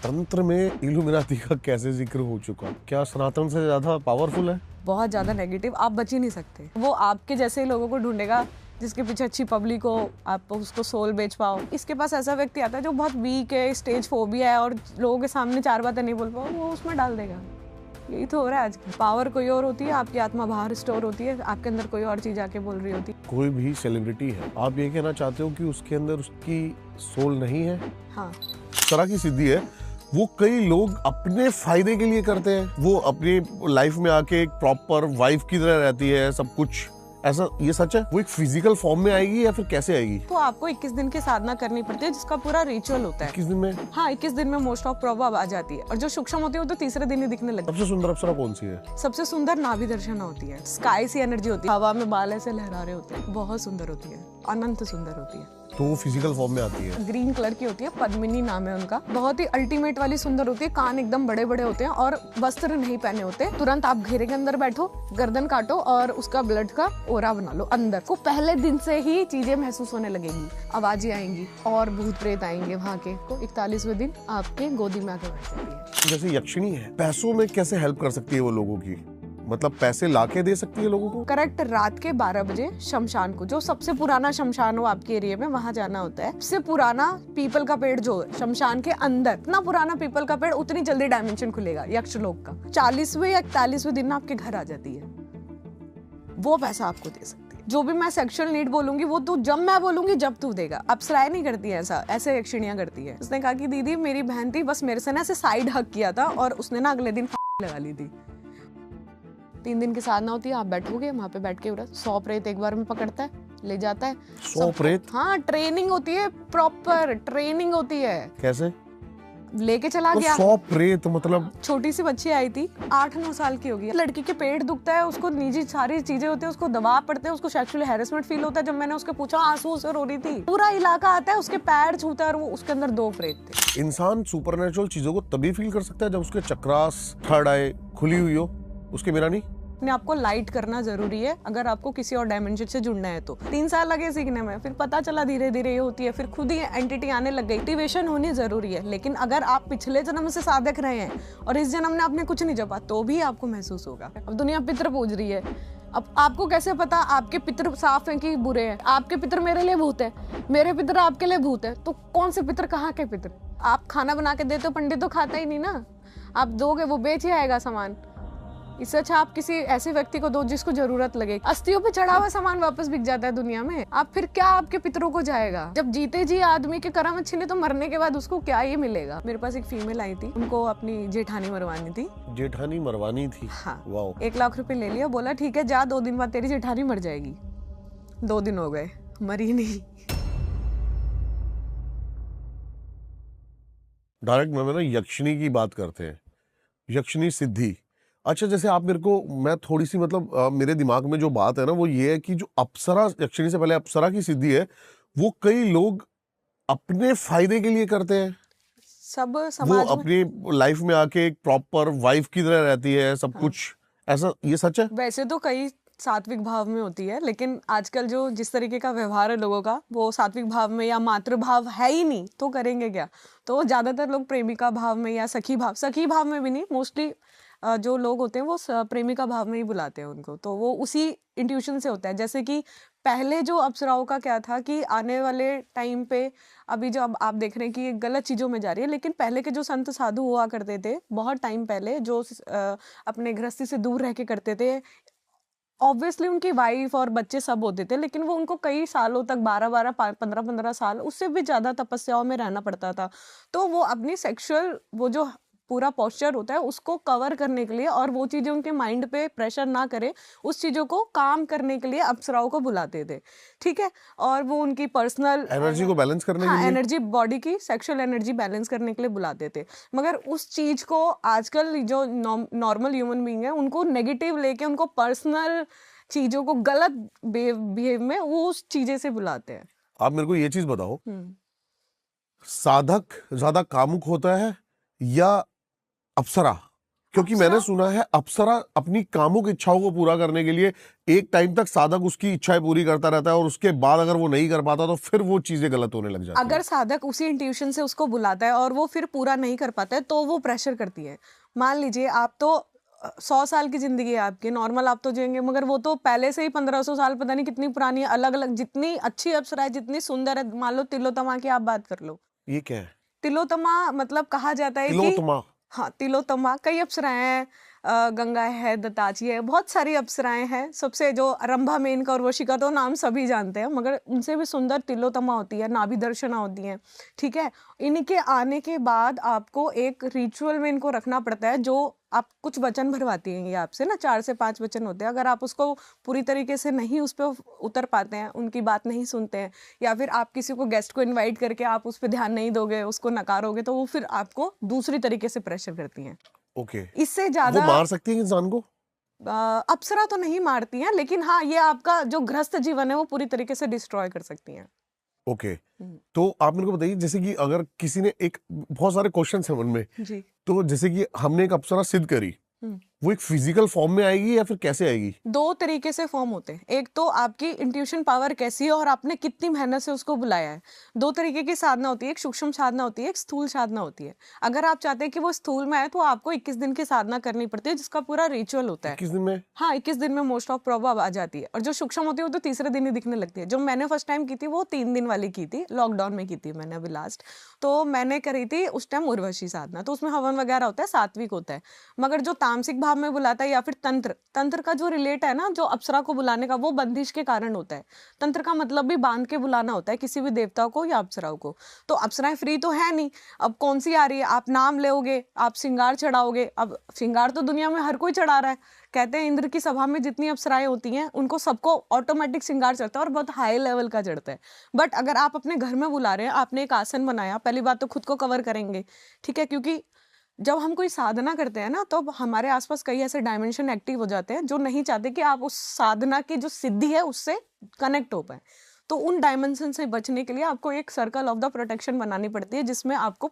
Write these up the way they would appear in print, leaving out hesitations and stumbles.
तंत्र में इल्यूमिनाती का कैसे जिक्र हो चुका? क्या सनातन से ज्यादा पावरफुल है? बहुत ज्यादा नेगेटिव, आप बच ही नहीं सकते। वो आपके जैसे लोगों को ढूंढेगा जिसके पीछे अच्छी पब्लिक हो, आप उसको सोल बेच पाओ। इसके पास ऐसा व्यक्ति आता है जो बहुत वीक है, स्टेज फोबिया है और लोगों के सामने चार बातें नहीं बोल पाओ, वो उसमें डाल देगा। यही तो हो रहा है आज। पावर कोई और होती है, आपकी आत्मा बाहर स्टोर होती है, आपके अंदर कोई और चीज आके बोल रही होती है। कोई भी सेलिब्रिटी है, आप ये कहना चाहते हो कि उसके अंदर उसकी सोल नहीं है? हाँ, इस तरह की सिद्धि है वो कई लोग अपने फायदे के लिए करते हैं। वो अपनी लाइफ में आके एक प्रॉपर वाइफ की तरह रहती है, सब कुछ ऐसा। ये सच है? वो एक फिजिकल फॉर्म में आएगी या फिर कैसे आएगी? तो आपको 21 दिन की साधना करनी पड़ती है जिसका पूरा रिचुअल होता है। 21 दिन में? हाँ, 21 दिन में मोस्ट ऑफ प्रॉब्लम आ जाती है और जो सूक्ष्म होती है वो तो तीसरे दिन ही दिखने लगती है। सबसे सुंदर अप्सरा कौन सी है? सबसे सुंदर नाभि दर्शना होती है। स्काई सी एनर्जी होती है, हवा में बाल ऐसे लहरा रहे होते हैं, बहुत सुंदर होती है, अनंत सुंदर होती है। तो वो फिजिकल फॉर्म में आती है। ग्रीन कलर की होती है, पद्मिनी नाम है उनका। बहुत ही अल्टीमेट वाली सुंदर होती है, कान एकदम बड़े बड़े होते हैं और वस्त्र नहीं पहने होते। तुरंत आप घेरे के अंदर बैठो, गर्दन काटो और उसका ब्लड का ओरा बना लो। अंदर को पहले दिन से ही चीजें महसूस होने लगेगी, आवाजें आएंगी और भूत प्रेत आएंगे वहाँ के। तो 41वें दिन आपके गोदी में आके बैठ जाती है। जैसे यक्षिणी है, पैसों में कैसे हेल्प कर सकती है वो लोगों की? मतलब पैसे लाके दे सकती है लोगों को? करेक्ट, रात के 12 बजे शमशान को, जो सबसे पुराना शमशान हो आपके एरिया में, वहां जाना होता है। सबसे पुराना पीपल का पेड़ जो है शमशान के अंदर, इतना पुराना पीपल का पेड़, उतनी जल्दी डायमेंशन खुलेगा यक्षलोक का। 40वें या 41वें दिन आपके घर आ जाती है, वो पैसा आपको दे सकती है। जो भी मैं सेक्सुअल नीड बोलूंगी वो तू जब मैं बोलूंगी जब तू देगा। अप्सराएं नहीं करती है ऐसा, ऐसे यक्षिणियां करती है। उसने कहा कि दीदी मेरी बहन थी, बस मेरे से ना ऐसे साइड हक किया था और उसने ना अगले दिन लगा ली थी। 3 दिन की साधना होती है, आप बैठोगे वहाँ पे, बैठ के 100 प्रेत एक बार में पकड़ता है, ले जाता है। 100 प्रेत? हाँ, ट्रेनिंग होती है, प्रॉपर ट्रेनिंग होती है। कैसे लेके चला तो गया? 100 प्रेत मतलब? छोटी सी बच्ची आई थी, 8-9 साल की होगी। लड़की के पेट दुखता है, उसको निजी सारी चीजें होती है, उसको दबाव पड़ते हैं, उसको सेक्सुअल हैरेसमेंट फील होता है। जब मैंने उसके पूछा, आंसू से रो रही थी। पूरा इलाका आता है, उसके पैर छूता है और वो उसके अंदर 2 प्रेत थे। इंसान सुपरनेचुरल चीजों को तभी फील कर सकता है जब उसके चक्रास, थर्ड आई खुली हुई हो, उसके बिना नहीं। अपने आपको लाइट करना जरूरी है अगर आपको किसी और डायमेंशन से जुड़ना है तो। 3 साल लगे सीखने में, फिर पता चला धीरे धीरे ये होती है, फिर खुद ही एंटिटी आने लग गई। एक्टिवेशन होनी जरूरी है, लेकिन अगर आप पिछले जन्म से साधक रहे हैं और इस जन्म में आपने कुछ नहीं जपा तो भी आपको महसूस होगा। अब दुनिया पितृ पूज रही है, अब आपको कैसे पता आपके पितृ साफ हैं कि बुरे हैं? आपके पितृ मेरे लिए भूत है, मेरे पितृ आपके लिए भूत है, तो कौन से पितृ कहाँ के पितृ? आप खाना बना के देते हो, पंडित तो खाता ही नहीं ना, आप दोगे वो बेच ही आएगा सामान। इससे अच्छा आप किसी ऐसे व्यक्ति को दो जिसको जरूरत लगे। अस्थियों पे चढ़ा हुआ सामान वापस बिक जाता है दुनिया में, आप फिर क्या आपके पितरों को जाएगा? जब जीते जी आदमी के कर्म अच्छे नहीं तो मरने के बाद उसको क्या ही मिलेगा? मेरे पास एक फीमेल आई थी, उनको अपनी जेठानी मरवानी थी। जेठानी मरवानी थी? हाँ। वाओ। 1 लाख रुपए ले लिया, बोला ठीक है जा, 2 दिन बाद तेरी जेठानी मर जाएगी। 2 दिन हो गए, मरी नहीं। डायरेक्ट में ना यक्षिणी की बात करते हैं, यक्षिणी सिद्धि। अच्छा, जैसे आप मेरे को, मैं थोड़ी सी मतलब मेरे दिमाग में जो बात है ना वो ये है कि जो अप्सरा, यक्षिणी से पहले अप्सरा की सिद्धि है, वो कई लोग अपने फायदे के लिए करते हैं। सब वो समाज में अपनी लाइफ में आके एक प्रॉपर वाइफ की तरह रहती है, सब हाँ। कुछ ऐसा। ये सच है? वैसे तो कई सात्विक भाव में होती है, लेकिन आजकल जो जिस तरीके का व्यवहार है लोगों का, वो सात्विक भाव में या मातृ भाव है ही नहीं, तो करेंगे क्या? तो ज्यादातर लोग प्रेमिका भाव में या सखी भाव में भी नहीं, मोस्टली जो लोग होते हैं वो प्रेमिका भाव में ही बुलाते हैं उनको। तो वो उसी इंट्यूशन से होता है। जैसे कि पहले जो अप्सराओं का क्या था कि आने वाले टाइम पे, अभी जो अब आप देख रहे हैं कि ये गलत चीजों में जा रही है, लेकिन पहले के जो संत साधु हुआ करते थे बहुत टाइम पहले, जो अपने गृहस्थी से दूर रह के करते थे, ऑब्वियसली उनकी वाइफ और बच्चे सब होते थे, लेकिन वो उनको कई सालों तक 12-12 15-15 साल, उससे भी ज्यादा तपस्याओं में रहना पड़ता था। तो वो अपनी सेक्सुअल वो जो पूरा पोस्चर होता है उसको कवर करने के लिए, और वो चीजें उनके माइंड पे प्रेशर ना करे, उस चीजों को काम करने के लिए अप्सराओं को बुलाते थे। ठीक है, और वो उनकी पर्सनल एनर्जी को बैलेंस करने के लिए? एनर्जी, बॉडी की सेक्सुअल एनर्जी बैलेंस करने के लिए बुलाते थे। मगर उस चीज को आजकल जो नॉर्मल ह्यूमन बीइंग है उनको नेगेटिव लेके, उनको पर्सनल चीजों को गलत बिहेव में वो उस चीजें से बुलाते हैं। आप मेरे को ये चीज बताओ, साधक ज्यादा कामुक होता है या अप्सरा? क्योंकि मैंने अप्सरा सुना है अप्सरा अपनी कामुक इच्छाओं को पूरा करने के लिए एक टाइम तक साधक उसकी इच्छाएं पूरी करता रहता है और उसके बाद अगर वो नहीं कर पाता तो फिर वो चीजें गलत होने लग जाती अगर है। साधक उसी इंट्यूशन से उसको बुलाता है और वो फिर पूरा नहीं कर पाता है तो वो प्रेशर करती है। मान लीजिए आप तो 100 साल की जिंदगी है आपकी, नॉर्मल आप तो जिएंगे, मगर वो तो पहले से ही 1500 साल पता नहीं कितनी पुरानी है, अलग अलग जितनी अच्छी अप्सरा है, जितनी सुंदर है। मान लो तिलोत्तमा की आप बात कर लो। ये क्या है? तिलोत्तमा मतलब कहा जाता है कि तिलोत्तमा? हाँ, तिलोत्तमा कई अप्सराएं हैं। गंगा है, दत्ताची है, बहुत सारी अप्सराएं हैं। सबसे जो रंभा, मेनका और वशिका तो नाम सभी जानते हैं, मगर उनसे भी सुंदर तिलोत्तमा होती है, नाभि दर्शना होती है। ठीक है, इनके आने के बाद आपको एक रिचुअल में इनको रखना पड़ता है, जो आप कुछ वचन भरवाती हैं ये आपसे ना, 4 से 5 वचन होते हैं। अगर आप उसको पूरी तरीके से नहीं उस पर उतर पाते हैं, उनकी बात नहीं सुनते हैं, या फिर आप किसी को गेस्ट को इनवाइट करके आप उस पर ध्यान नहीं दोगे, उसको नकारोगे, तो वो फिर आपको दूसरी तरीके से प्रेशर करती हैं। ओके। इससे वो ज्यादा मार सकती है इंसान को? अप्सरा तो नहीं मारती हैं, लेकिन हाँ, ये आपका जो गृहस्थ जीवन है वो पूरी तरीके से डिस्ट्रॉय कर सकती हैं। ओके। तो आप मेरे को बताइए, जैसे कि अगर किसी ने एक, बहुत सारे क्वेश्चन हैं मन में, जी। तो जैसे कि हमने एक अप्सरा सिद्ध करी, हम्म। वो एक फिजिकल फॉर्म में आएगी या फिर कैसे आएगी? 2 तरीके से फॉर्म होते हैं। एक तो आपकी इंट्यूशन पावर कैसी है और आपने कितनी मेहनत से उसको बुलाया है। 2 तरीके की साधना होती है, एक सूक्ष्म साधना होती है, एक स्थूल साधना होती है। अगर आप चाहते हैं कि वो स्थूल में आए तो आपको 21 दिन की साधना करनी पड़ती है, जिसका पूरा रिचुअल होता है। 21 दिन में? हाँ, 21 दिन में मोस्ट ऑफ प्रॉब्लम आ जाती है। और जो सूक्ष्म होती है वो तो तीसरे दिन ही दिखने लगती है। जो मैंने फर्स्ट टाइम की थी वो 3 दिन वाली की थी, लॉकडाउन में की थी मैंने अभी लास्ट। तो मैंने करी थी उस टाइम उर्वशी साधना, तो उसमें हवन वगैरह होता है, सात्विक होता है। मगर जो तामसिक भाव में बुलाता है या फिर तंत्र का जो रिलेट है ना, जो अप्सरा को बुलाने का, वो बंदिश के कारण होता है। तंत्र का मतलब भी बांध के बुलाना होता है किसी भी देवता को या अप्सराओं को। तो अप्सराएं फ्री तो है नहीं, अब कौन सी आ रही है, आप नाम लोगे, आप श्रृंगार चढ़ाओगे। अब श्रृंगार तो दुनिया में हर कोई चढ़ा रहा है। कहते हैं इंद्र की सभा में जितनी अप्सराएं होती हैं उनको सबको ऑटोमेटिक श्रृंगार चढ़ता है और बहुत हाई लेवल का चढ़ता है। बट अगर आप अपने घर में बुला रहे हैं, आपने एक आसन बनाया, पहली बात तो खुद को कवर करेंगे, ठीक है, क्योंकि जब हम कोई साधना करते हैं ना, तो हमारे आसपास कई ऐसे डायमेंशन एक्टिव हो जाते हैं जो नहीं चाहते कि आप उस साधना की जो सिद्धि है उससे कनेक्ट हो पाए। तो उन डायमेंशन से बचने के लिए आपको एक सर्कल ऑफ द प्रोटेक्शन बनानी पड़ती है, जिसमें आपको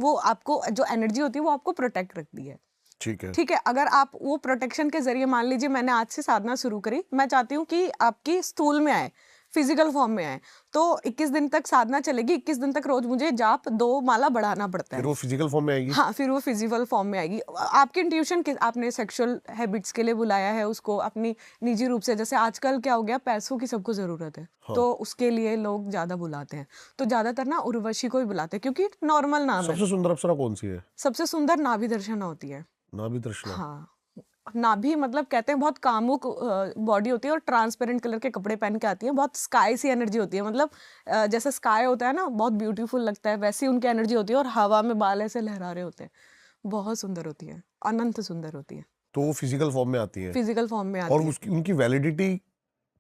वो आपको जो एनर्जी होती है वो आपको प्रोटेक्ट रखती है। ठीक है। ठीक है, अगर आप वो प्रोटेक्शन के जरिए, मान लीजिए मैंने आज से साधना शुरू करी, मैं चाहती हूँ कि आपकी स्थूल में आए, फिजिकल फॉर्म में आए, तो 21 दिन तक साधना चलेगी। 21 दिन तक रोज मुझे जाप 2 माला बढ़ाना पड़ता है। फिर वो फिजिकल फॉर्म में आएगी? हाँ, फिर वो फिजिकल फॉर्म में आएगी। आपकी इंट्यूशन के, आपने सेक्सुअल हैबिट्स के लिए बुलाया है उसको, अपनी निजी रूप से, जैसे आजकल क्या हो गया, पैसों की सबको जरूरत है, हाँ। तो उसके लिए लोग ज्यादा बुलाते हैं। तो ज्यादातर ना उर्वशी को ही बुलाते हैं, क्योंकि नॉर्मल नाम है। सबसे सुंदर अप्सरा कौन सी है? सबसे सुंदर नाभि दर्शना होती है। नाभि दर्शना? हाँ, नाभि मतलब कहते हैं बहुत कामुक बॉडी होती है और ट्रांसपेरेंट कलर के कपड़े पहन के आती है, बहुत स्काई सी एनर्जी होती है। मतलब जैसे स्काई होता है ना, बहुत ब्यूटीफुल लगता है, वैसी उनकी एनर्जी होती है, और हवा में बाल ऐसे लहरा रहे होते हैं, बहुत सुंदर होती है, अनंत सुंदर होती है। तो वो फिजिकल फॉर्म में आती है? फिजिकल फॉर्म में आती और है। उसकी, उनकी वैलिडिटी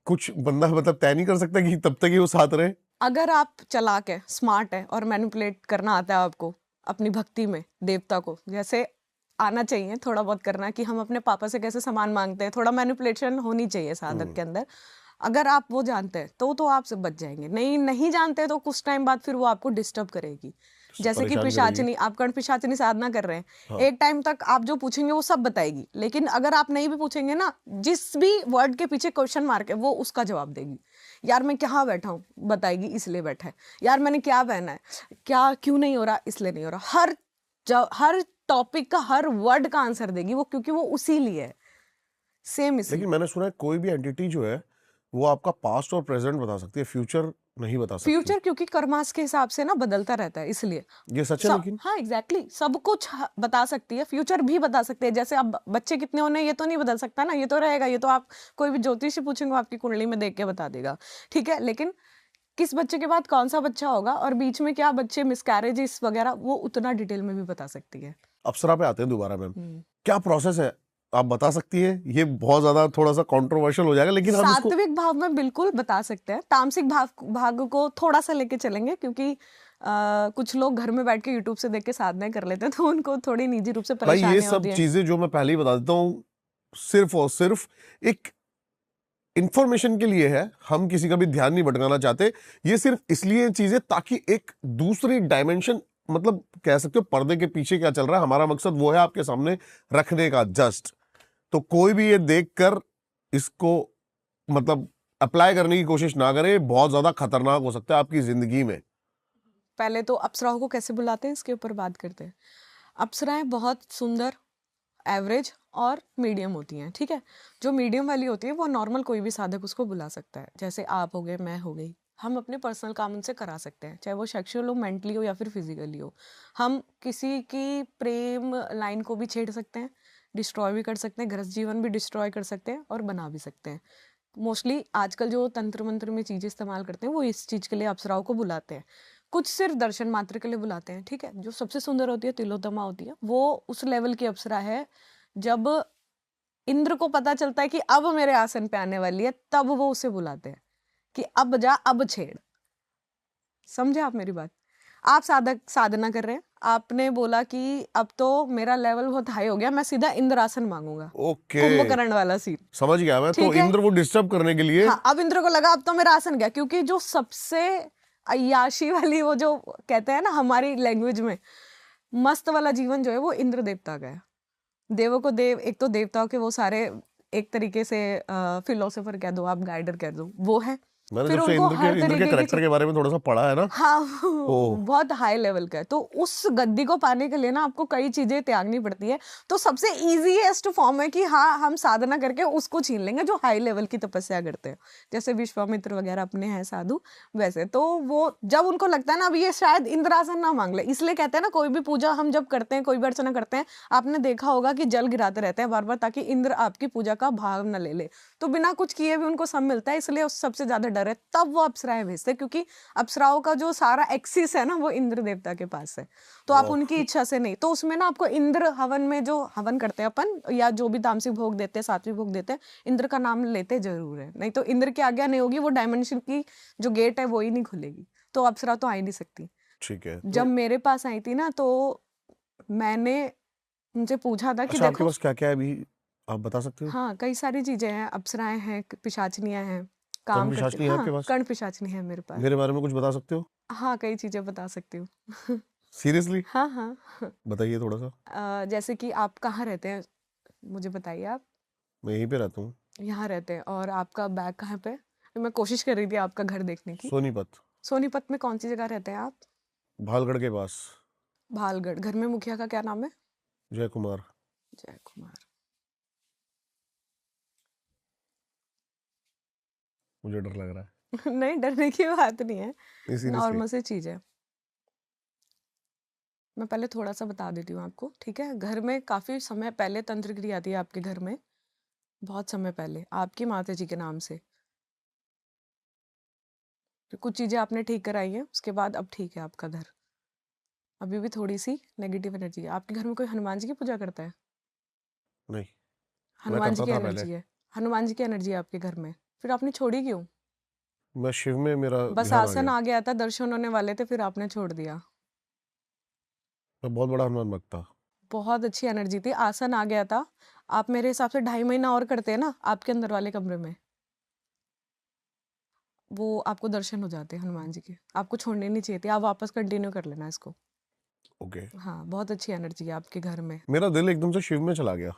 कुछ बंदा मतलब तय नहीं कर सकता कि तब तक ही वो साथ रहे? अगर आप चालाक है, स्मार्ट है और मैनिपुलेट करना आता है आपको अपनी भक्ति में देवता को, जैसे आना चाहिए थोड़ा बहुत करना, कि हम अपने पापा से कैसे सामान मांगते हैं, थोड़ा मैनिपुलेशन होनी चाहिए साधक के अंदर। अगर आप वो जानते हैं तो आप से बच जाएंगे। नहीं जानते तो कुछ टाइम बाद फिर वो आपको डिस्टर्ब करेगी। जैसे कि परेशान पिशाचिनी, आप कर्ण पिशाचिनी साधना कर रहे हैं, हाँ। एक टाइम तक आप जो पूछेंगे वो सब बताएगी, लेकिन अगर आप नहीं भी पूछेंगे ना, जिस भी वर्ड के पीछे क्वेश्चन मार्क है वो उसका जवाब देगी। यार मैं कहाँ बैठा हूँ, बताएगी इसलिए बैठा है। यार मैंने क्या पहना है, क्या क्यों नहीं हो रहा, इसलिए नहीं हो रहा। हर टॉपिक का, हर वर्ड का आंसर देगी वो, क्योंकि वो उसी लिए है, सेम इसलिए। लेकिन मैंने सुना है कोई भी एंटिटी जो है वो आपका पास्ट और प्रेजेंट बता सकती है, फ्यूचर नहीं बता सकती। फ्यूचर क्योंकि कर्मास के हिसाब से ना बदलता रहता है, इसलिए। ये सच है लेकिन? हाँ, एग्जैक्टली, सब कुछ बता सकती है, फ्यूचर भी बता सकते हैं। जैसे अब बच्चे कितने होने ये तो नहीं बदल सकता ना, ये तो रहेगा, ये तो आप कोई भी ज्योतिषी पूछेंगे आपकी कुंडली में देख के बता देगा, ठीक है। लेकिन किस बच्चे के बाद कौन सा बच्चा होगा और बीच में क्या बच्चे मिसकैरेजेस वगैरह, वो उतना डिटेल में भी बता सकती है। अप्सरा पे आते हैं दोबारा मैम, क्या प्रोसेस है आप बता सकती हैं? ये बहुत ज्यादा थोड़ा सा कंट्रोवर्शियल हो जाएगा, लेकिन हम इसको सात्विक भाव में बिल्कुल बता सकते हैं। तामसिक भाग को थोड़ा सा लेके चलेंगे, क्योंकि कुछ लोग घर में बैठ के यूट्यूब से देख के साधना कर लेते हैं, तो उनको थोड़ी निजी रूप से भाई परेशानी ये होती सब है। चीजें जो मैं पहले ही बता देता हूँ, सिर्फ और सिर्फ एक इंफॉर्मेशन के लिए है, हम किसी का भी ध्यान नहीं भटकाना चाहते। ये सिर्फ इसलिए चीजें ताकि एक दूसरी डायमेंशन मतलब कह सकते हो पर्दे के पीछे क्या चल रहा है, हमारा मकसद वो है आपके सामने रखने का जस्ट। तो कोई भी ये देखकर इसको मतलब अप्लाई करने की कोशिश ना करे, बहुत ज्यादा खतरनाक हो सकता है आपकी जिंदगी में। पहले तो अप्सराओं को कैसे बुलाते हैं इसके ऊपर बात करते हैं। अप्सराएं बहुत सुंदर, एवरेज और मीडियम होती हैं, ठीक है। जो मीडियम वाली होती है वो नॉर्मल कोई भी साधक उसको बुला सकता है, जैसे आप हो गए, मैं हो गई। हम अपने पर्सनल काम उनसे करा सकते हैं, चाहे वो सेक्सुअल हो, मेंटली हो या फिर फिजिकली हो। हम किसी की प्रेम लाइन को भी छेड़ सकते हैं, डिस्ट्रॉय भी कर सकते हैं, गृहस्थ जीवन भी डिस्ट्रॉय कर सकते हैं और बना भी सकते हैं। मोस्टली आजकल जो तंत्र मंत्र में चीज़ें इस्तेमाल करते हैं वो इस चीज़ के लिए अप्सराओं को बुलाते हैं। कुछ सिर्फ दर्शन मात्र के लिए बुलाते हैं, ठीक है। जो सबसे सुंदर होती है, तिलोत्तमा होती है, वो उस लेवल की अप्सरा है जब इंद्र को पता चलता है कि अब मेरे आसन पे आने वाली है, तब वो उसे बुलाते हैं कि अब जा, अब छेड़। समझे आप मेरी बात? आप साधना कर रहे हैं, आपने बोला कि अब तो मेरा लेवल बहुत हाई हो गया, मैं सीधा इंद्रासन मांगूंगा। ओके, कुंभकर्ण वाला सीन, समझ गया मैं। तो ठीक है। इंद्र को डिस्टर्ब करने के लिए हाँ, अब इंद्र को लगा अब तो मेरा आसन गया, क्योंकि जो सबसे अय्याशी वाली, वो जो कहते हैं ना हमारी लैंग्वेज में, मस्त वाला जीवन जो है वो इंद्र देवता का है। देवों को देव, एक तो देवताओं के वो सारे, एक तरीके से फिलोसोफर कह दो आप, गाइडर कह दो, वो है। मैंने फिर जब से उनको इंद्र हर के तरीके की करेक्टर के बारे में थोड़ा सा पढ़ा है ना, हाँ, ओह बहुत हाई लेवल का है। तो उस गद्दी को पाने के लिए ना आपको कई चीजें त्यागनी पड़ती है। तो सबसे इजीएस्ट फॉर्म है कि हाँ, हम साधना करके उसको छीन लेंगे जो हाई लेवल की तपस्या करते हैं, जैसे विश्वामित्र वगैरह अपने हैं साधु वैसे। तो वो जब उनको लगता है ना अब ये शायद इंद्रासन ना मांग ले, इसलिए कहते हैं ना कोई भी पूजा हम जब करते हैं, कोई भी अर्चना करते हैं, आपने देखा होगा कि जल गिराते रहते हैं बार बार, ताकि इंद्र आपकी पूजा का भाव न ले ले। तो बिना कुछ किए भी उनको सब मिलता है, इसलिए उस सबसे ज्यादा डर है। तब वो अप्सराएं भेजते हैं, क्योंकि अप्सराओं का जो सारा एक्सिस है ना वो इंद्र देवता के पास है। तो आप वाह, उनकी इच्छा से नहीं, तो उसमें ना आपको इंद्र हवन में जो हवन करते हैं अपन, या जो भी तामसिक भोग देते हैं, सात्विक भोग देते हैं, इंद्र का नाम लेते जरूर है। नहीं तो इंद्र की आज्ञा नहीं होगी, वो डायमेंशन की जो गेट है वो ही नहीं खुलेगी, तो अप्सरा तो आ ही नहीं सकती। ठीक है। जब मेरे पास आई थी ना, तो मैंने उनसे पूछा था कि अच्छा, आपके देखो, पास क्या क्या है अभी, आप बता सकते हो? हाँ कई सारी चीजें हैं, अप्सराएं हैं, पिशाचनियां हैं, कर्ण काम करती। पिशाचनी है आपके हाँ, पास? कर्ण पिशाचनी है मेरे पास। मेरे बारे में कुछ बता सकते हो? हाँ, कई चीजें बता सकती हूँ। सीरियसली हाँ हाँ। बताइए थोड़ा सा। जैसे कि आप कहाँ रहते हैं, मुझे बताइए। आप मैं यहीं पे रहता हूँ, यहाँ रहते हैं, और आपका बैग कहाँ पे? मैं कोशिश कर रही थी आपका घर देखने की। सोनीपत, सोनीपत में कौन सी जगह रहते हैं आप? भालगढ़ के पास। भालगढ़। घर में मुखिया का क्या नाम है? जय कुमार। जय कुमार। मुझे डर लग रहा है। नहीं, डरने की बात नहीं है, नहीं सीरियसली। नॉर्मल सी चीज है। मैं पहले थोड़ा सा बता देती हूँ आपको, ठीक है। घर में काफी समय पहले तंत्र क्रिया थी आपके घर में, बहुत समय पहले, आपकी माता जी के नाम से। फिर कुछ चीजें आपने ठीक कराई हैं, उसके बाद अब ठीक है आपका घर। अभी भी थोड़ी सी नेगेटिव एनर्जी है आपके घर में। कोई हनुमान जी की पूजा करता है? नहीं, मैं हनुमान जी करता की था पहले। एनर्जी है, हनुमान जी की एनर्जी है आपके घर में। फिर आपने छोड़ी क्यों? मैं शिव में मेरा बस ध्यान आ आसन गया। आ गया था, दर्शन होने वाले थे, फिर आपने छोड़ दिया। मैं बहुत बड़ा हनुमान भक्त था। बहुत अच्छी एनर्जी थी, आसन आ गया था। आप मेरे हिसाब से 2.5 महीना और करते हैं ना आपके अंदर वाले कमरे में, वो आपको दर्शन हो जाते हैं हनुमान जी के। आपको छोड़ने नहीं चाहिए थी, आप वापस कंटिन्यू कर लेना इसको। ओके। हाँ, बहुत अच्छी एनर्जी है आपके घर में। मेरा दिल एकदम से शिव में चला गया।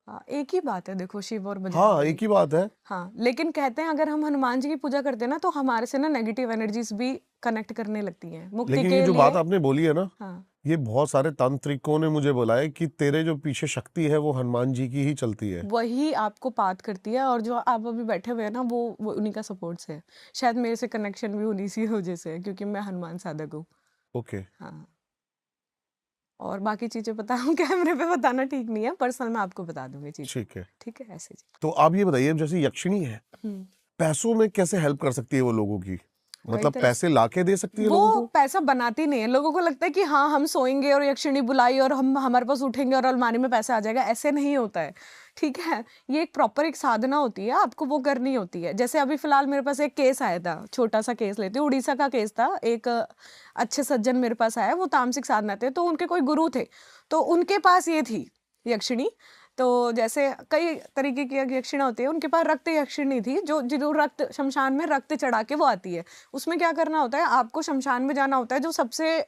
हाँ, एक ही बात है, देखो, शिव और हाँ, बजरंग एक ही बात है। हाँ, लेकिन कहते हैं अगर हम हनुमान जी की पूजा करते हैं ना, तो हमारे से ना नेगेटिव एनर्जीज भी कनेक्ट करने लगती हैं मुक्ति लेकिन ये के जो लिए। बात आपने बोली है ना, हाँ, ये बहुत सारे तांत्रिकों ने मुझे बोला है कि तेरे जो पीछे शक्ति है वो हनुमान जी की ही चलती है। वही आपको पात करती है, और जो आप अभी बैठे हुए हैं ना, वो उन्हीं का सपोर्ट से है। शायद मेरे से कनेक्शन भी उन्हीं सी वजह से है, क्योंकि मैं हनुमान साधक हूँ। ओके। हाँ, और बाकी चीजें बताऊँ कैमरे पे बताना ठीक नहीं है, पर्सनल मैं आपको बता दूंगी चीजें, ठीक है। ठीक है, ऐसे जी। तो आप ये बताइए, जैसे यक्षिणी है, हम्म, पैसों में कैसे हेल्प कर सकती है वो लोगों की? कई मतलब तरह पैसे लाके दे सकती है लोगों वो को? पैसा बनाती नहीं है। लोगों को लगता है कि हाँ, हम सोएंगे और यक्षिणी बुलाई और हम हमारे पास उठेंगे और अलमारी में पैसा आ जाएगा, ऐसे नहीं होता है, ठीक है। ये एक प्रॉपर एक साधना होती है, आपको वो करनी होती है। जैसे अभी फिलहाल मेरे पास एक केस आया था, छोटा सा केस लेती हूँ, उड़ीसा का केस था। एक अच्छे सज्जन मेरे पास आया, वो तामसिक साधना थे, तो उनके कोई गुरु थे, तो उनके पास ये थी यक्षिणी। तो जैसे कई तरीके की यक्षिणा होती है, उनके पास रक्त यक्षिणी थी, जो रक्त शमशान में रक्त चढ़ा के वो आती है। उसमें क्या करना होता है, आपको शमशान में जाना होता है, जो सबसे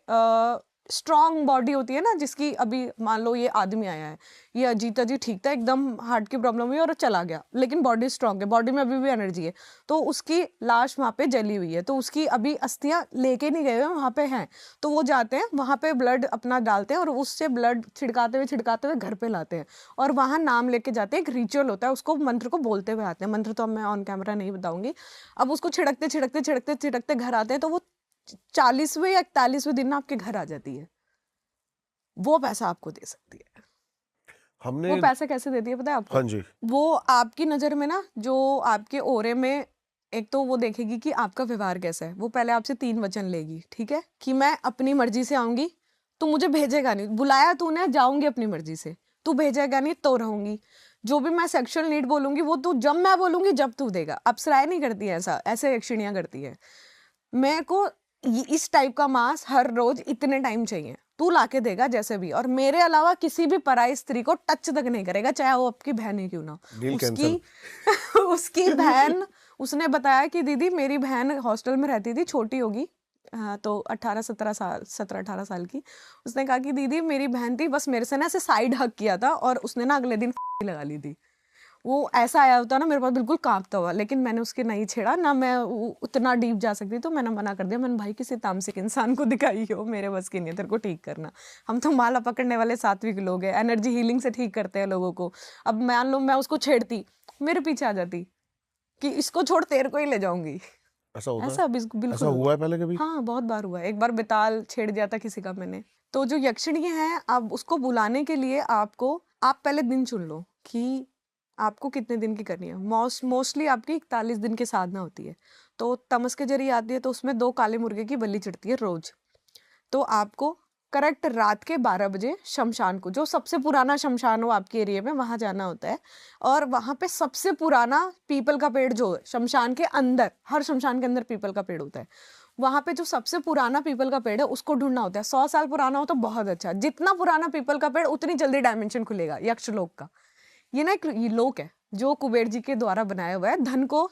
स्ट्रांग बॉडी होती है ना, जिसकी अभी मान लो ये आदमी आया है, ये अजीत अजी ठीक था, एकदम हार्ट की प्रॉब्लम हुई और चला गया, लेकिन बॉडी स्ट्रांग है, बॉडी में अभी भी एनर्जी है, तो उसकी लाश वहाँ पे जली हुई है, तो उसकी अभी अस्थियां लेके नहीं गए हुए वहाँ पे हैं, तो वो जाते हैं वहाँ पे ब्लड अपना डालते हैं और उससे ब्लड छिड़काते हुए घर पे लाते हैं, और वहाँ नाम लेके जाते हैं, एक रिचुअल होता है, उसको मंत्र को बोलते हुए आते हैं, मंत्र तो अब मैं ऑन कैमरा नहीं बताऊंगी। अब उसको छिड़कते घर आते हैं, तो वो 40वें या 41वें दिन ना आपके घर आ जाती है, वो पैसा आपको दे सकती है। हमने वो पैसा कैसे देती है पता है आपको? हाँ जी, वो आपकी नज़र में ना, जो आपके ओरे में, एक तो वो देखेगी कि आपका व्यवहार कैसा है, वो पहले आपसे 3 वचन लेगी, ठीक है, कि मैं अपनी मर्जी से आऊंगी, तू मुझे भेजेगा नहीं, बुलाया तूने, जाऊंगी अपनी मर्जी से, तू भेजेगा नहीं तो रहूंगी, जो भी मैं सेक्सुअल नीड बोलूंगी वो तू जब मैं बोलूंगी जब तू देगा। अप्सराएं नहीं करती है ऐसा, ऐसे यक्षिणियां करती है। मेरे को इस टाइप का मांस हर रोज इतने टाइम चाहिए, तू लाके देगा जैसे भी, और मेरे अलावा किसी भी पराई स्त्री को टच तक नहीं करेगा, चाहे वो आपकी बहन ही क्यों ना हो। डील उसकी कैंसिल। उसकी बहन, उसने बताया कि दीदी मेरी बहन हॉस्टल में रहती थी, छोटी होगी, हाँ, तो 17 18 साल की। उसने कहा कि दीदी मेरी बहन थी, बस मेरे से ना ऐसे साइड हक किया था और उसने ना अगले दिन लगा ली थी। वो ऐसा आया होता ना मेरे पास, बिल्कुल कांपता हुआ, लेकिन मैंने उसके नहीं छेड़ा ना, मैं उतना डीप जा सकती, तो मैंने मना कर दिया। मैंने भाई किसी तामसिक इंसान को दिखाई हो, मेरे बस की नहीं है तेरे को ठीक करना, हम तो माला पकड़ने वाले सात्विक लोग हैं, एनर्जी हीलिंग से ठीक करते हैं लोगों को। अब मान लो मैं उसको छेड़ती, मेरे पीछे आ जाती कि इसको छोड़ तेरे को ही ले जाऊंगी, ऐसा होता है? ऐसा ऐसा बिल्कुल हुआ होता है है। पहले कभी? हाँ बहुत बार हुआ है, एक बार बेताल छेड़ दिया था किसी का मैंने। तो जो यक्षिणी है, अब उसको बुलाने के लिए आपको, आप पहले दिन चुन लो कि आपको कितने दिन की करनी है। मोस्टली आपकी 41 दिन की साधना होती है, तो तमस के जरिए आती है, तो उसमें 2 काले मुर्गे की बलि चढ़ती है रोज। तो आपको करेक्ट रात के 12 बजे शमशान को, जो सबसे पुराना शमशान हो आपके एरिया में, वहां जाना होता है, और वहां पे सबसे पुराना पीपल का पेड़ जो है शमशान के अंदर, हर शमशान के अंदर पीपल का पेड़ होता है, वहां पे जो सबसे पुराना पीपल का पेड़ है उसको ढूंढना होता है। 100 साल पुराना हो तो बहुत अच्छा, जितना पुराना पीपल का पेड़ उतनी जल्दी डायमेंशन खुलेगा यक्ष लोक का। ये ना एक ये लोक है जो कुबेर जी के द्वारा बनाया हुआ है, धन को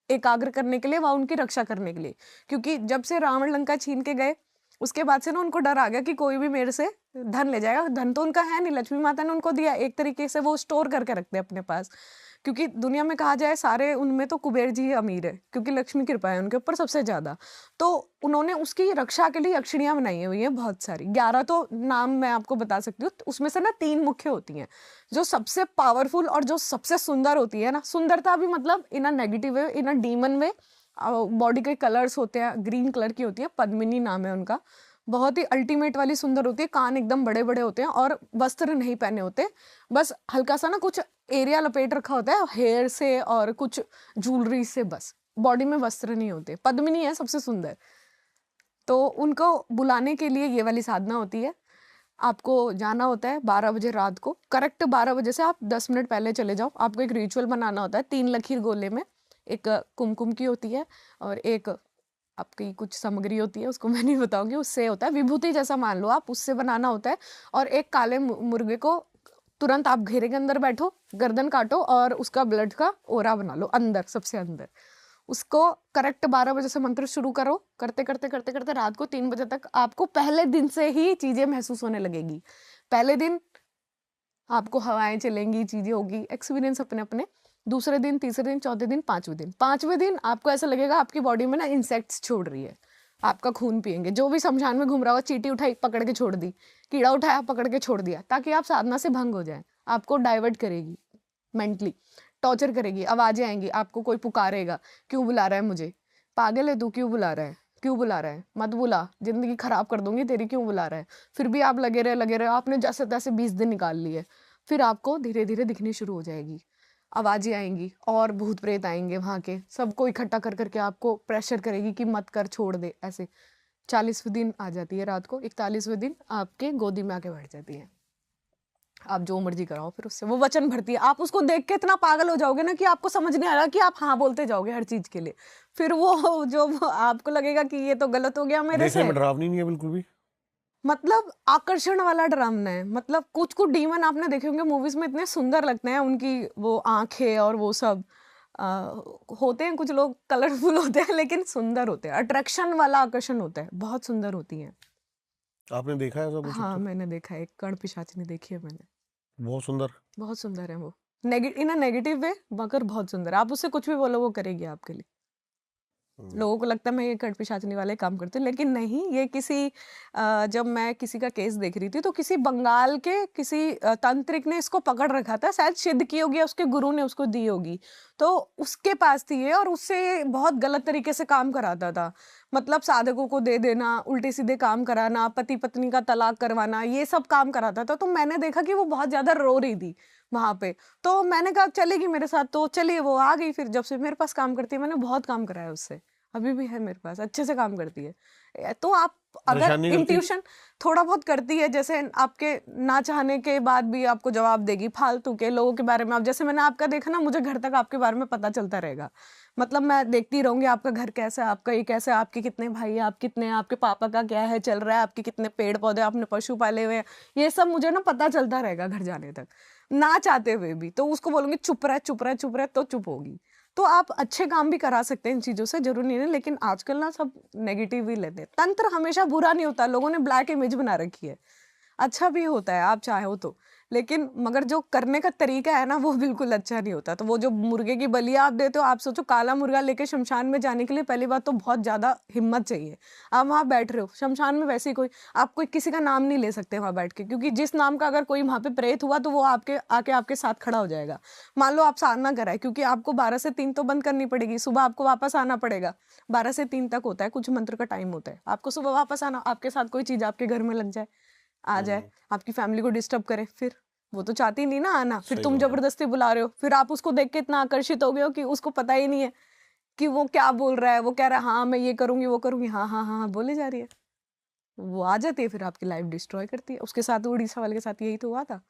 एकाग्र करने के लिए, वह उनकी रक्षा करने के लिए, क्योंकि जब से रावण लंका छीन के गए उसके बाद से ना उनको डर आ गया कि कोई भी मेरे से धन ले जाएगा। धन तो उनका है नहीं, लक्ष्मी माता ने उनको दिया, एक तरीके से वो स्टोर करके रखते हैं अपने पास, क्योंकि दुनिया में कहा जाए सारे उनमें तो कुबेर जी ही अमीर है, क्योंकि लक्ष्मी कृपा है उनके ऊपर सबसे ज्यादा। तो उन्होंने उसकी रक्षा के लिए यक्षिणियां बनाई हुई हैं बहुत सारी, 11 तो नाम मैं आपको बता सकती हूँ, उसमें से ना 3 मुख्य होती हैं जो सबसे पावरफुल और जो सबसे सुंदर होती है ना, सुंदरता भी मतलब in a negative way, in a demon way. Body के कलर्स होते हैं, ग्रीन कलर की होती है, पद्मिनी नाम है उनका, बहुत ही अल्टीमेट वाली सुंदर होती है, कान एकदम बड़े बड़े होते हैं और वस्त्र नहीं पहने होते, बस हल्का सा ना कुछ एरिया लपेट रखा होता है हेयर से और कुछ ज्वेलरी से, बस बॉडी में वस्त्र नहीं होते, पद्मिनी है सबसे सुंदर। तो उनको बुलाने के लिए ये वाली साधना होती है। आपको जाना होता है 12 बजे रात को, करेक्ट 12 बजे से आप 10 मिनट पहले चले जाओ। आपको एक रिचुअल बनाना होता है, 3 लकीर गोले में, एक कुमकुम की होती है और एक आपकी कुछ सामग्री होती है, उसको मैं नहीं बताऊंगी, उससे होता है विभूति जैसा मान लो आप, उससे बनाना होता है। और एक काले मुर्गे को तुरंत आप घेरे के अंदर बैठो, गर्दन काटो और उसका ब्लड का ओरा बना लो अंदर, सबसे अंदर। उसको करेक्ट 12 बजे से मंत्र शुरू करो, करते करते करते करते रात को 3 बजे तक आपको पहले दिन से ही चीजें महसूस होने लगेगी। पहले दिन आपको हवाएं चलेंगी, चीजें होगी, एक्सपीरियंस अपने अपने। दूसरे दिन, तीसरे दिन, चौथे दिन, पांचवें दिन आपको ऐसा लगेगा आपकी बॉडी में ना इंसेक्ट्स छोड़ रही है, आपका खून पिएंगे। जो भी शमशान में घूम रहा हुआ, चींटी उठाई पकड़ के छोड़ दी, कीड़ा उठाया पकड़ के छोड़ दिया, ताकि आप साधना से भंग हो जाए। आपको डाइवर्ट करेगी, मेंटली टॉर्चर करेगी, आवाजें आएंगी, आपको कोई पुकारेगा, क्यों बुला रहा है मुझे, पागल है तू, क्यों बुला रहा है, क्यों बुला रहा है, मत बुला, जिंदगी खराब कर दूंगी तेरी, क्यों बुला रहा है। फिर भी आप लगे रहे, आपने जैसे तैसे 20 दिन निकाल लिए। फिर आपको धीरे धीरे दिखनी शुरू हो जाएगी, आवाजें आएंगी और भूत प्रेत आएंगे, वहां के सबको इकट्ठा कर करके आपको प्रेशर करेगी कि मत कर, छोड़ दे, ऐसे। 40वें दिन आ जाती है रात को, 41वें दिन आपके गोदी में आके बैठ जाती है। आप जो मर्जी कराओ, फिर उससे वो वचन भरती है। आप उसको देख के इतना पागल हो जाओगे ना कि आपको समझ नहीं आएगा कि आप हाँ बोलते जाओगे हर चीज के लिए। फिर वो जो आपको लगेगा कि ये तो गलत हो गया मेरे देखने से। में डरावनी नहीं है बिल्कुल भी? मतलब आकर्षण वाला डरावना है। मतलब कुछ कुछ डीमन आपने देखे होंगे मूवीज में, इतने सुंदर लगते हैं, उनकी वो आंखें और वो सब होते हैं, कुछ लोग कलरफुल होते हैं लेकिन सुंदर होते हैं, अट्रैक्शन वाला आकर्षण होता है, बहुत सुंदर होती हैं। आपने देखा है ऐसा कुछ अब हाँ तक? मैंने देखा है, एक कर्ण पिशाचिनी देखी है मैंने। बहुत सुंदर। बहुत सुंदर है वो, इन अ नेगेटिव वे, मगर बहुत सुंदर है। आप उससे कुछ भी बोलो वो करेगी आपके लिए। हम्म। लोगों को लगता है मैं ये कर्ण पिशाचनी वाले काम करती हूँ, लेकिन नहीं, ये किसी जब मैं किसी का केस देख रही थी तो किसी बंगाल के किसी तांत्रिक ने इसको पकड़ रखा था, शायद सिद्ध की होगी, उसके गुरु ने उसको दी होगी, तो उसके पास थी ये, और उससे बहुत गलत तरीके से काम कराता था। मतलब साधकों को दे देना, उल्टे सीधे काम कराना, पति पत्नी का तलाक करवाना, ये सब काम कराता था। तो मैंने देखा कि वो बहुत ज्यादा रो रही थी वहां पे, तो मैंने कहा चलेगी मेरे साथ, तो चलिए वो आ गई। फिर जब से मेरे पास काम करती है, मैंने बहुत काम कराया उससे, अभी भी है मेरे पास, अच्छे से काम करती है। तो आप अगर परेशान नहीं करती? इंट्यूशन थोड़ा बहुत करती है, जैसे आपके ना चाहने के बाद भी आपको जवाब देगी फालतू के लोगों के बारे में। आप जैसे मैंने आपका देखा ना, मुझे घर तक आपके बारे में पता चलता रहेगा। मतलब मैं देखती रहूंगी आपका घर कैसा है, आपका ये कैसा है, आपके कितने भाई हैं, आप कितने हैं, आपके पापा का क्या है चल रहा है, आपके कितने पेड़ पौधे, आपने पशु पाले हुए हैं, ये सब मुझे ना पता चलता रहेगा घर जाने तक, ना चाहते हुए भी। तो उसको बोलूंगी चुप रह चुप रह चुप रह, तो चुप होगी। तो आप अच्छे काम भी करा सकते हैं इन चीजों से, जरूरी नहीं है। लेकिन आजकल ना सब नेगेटिव ही लेते हैं। तंत्र हमेशा बुरा नहीं होता, लोगों ने ब्लैक इमेज बना रखी है, अच्छा भी होता है आप चाहो तो, लेकिन मगर जो करने का तरीका है ना वो बिल्कुल अच्छा नहीं होता। तो वो जो मुर्गे की बलिया आप देते हो, आप सोचो काला मुर्गा लेके शमशान में जाने के लिए पहली बात तो बहुत ज्यादा हिम्मत चाहिए। आप वहां बैठ रहे हो शमशान में, वैसे ही कोई आप कोई किसी का नाम नहीं ले सकते वहां बैठ के, क्योंकि जिस नाम का अगर कोई वहां पे प्रेत हुआ तो वो आपके आके आपके साथ खड़ा हो जाएगा। मान लो आप साधना कराए, क्योंकि आपको 12 से 3 तो बंद करनी पड़ेगी, सुबह आपको वापस आना पड़ेगा। 12 से 3 तक होता है, कुछ मंत्र का टाइम होता है, आपको सुबह वापस आना। आपके साथ कोई चीज आपके घर में लग जाए, आ जाए, आपकी फैमिली को डिस्टर्ब करे, फिर वो तो चाहती नहीं ना आना, फिर सही तुम बात है। जबरदस्ती बुला रहे हो, फिर आप उसको देख के इतना आकर्षित हो गए हो कि उसको पता ही नहीं है कि वो क्या बोल रहा है। वो कह रहा है हाँ मैं ये करूंगी वो करूंगी, हाँ हाँ हाँ हाँ बोले जा रही है, वो आ जाती है, फिर आपकी लाइफ डिस्ट्रॉय करती है। उसके साथ उड़ीसा वाले के साथ यही तो हुआ था।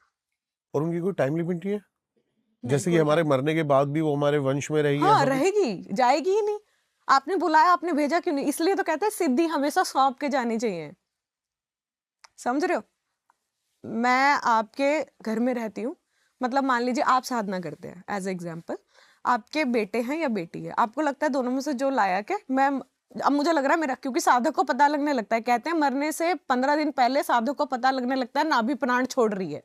और उनकी कोई टाइम लिमिट नहीं है? नहीं जैसे कि कोई हमारे टाइम, मरने के बाद भी वो हमारे वंश में रहेगी, हाँ ऐसा कुछ? रहेगी, जाएगी ही नहीं। आपने बुलाया, आपने भेजा क्यों नहीं? इसलिए तो कहते हैं सिद्धि हमेशा सौंप के जानी चाहिए, समझ रहे हो? मैं आपके घर में रहती हूँ, मतलब मान लीजिए आप साधना करते हैं, एज एग्जाम्पल आपके बेटे हैं या बेटी है, आपको लगता है दोनों में से जो लायक है, मैं अब मुझे लग रहा है मेरा, क्योंकि साधक को पता लगने लगता है, कहते हैं मरने से 15 दिन पहले साधक को पता लगने लगता है नाभि प्राण छोड़ रही है,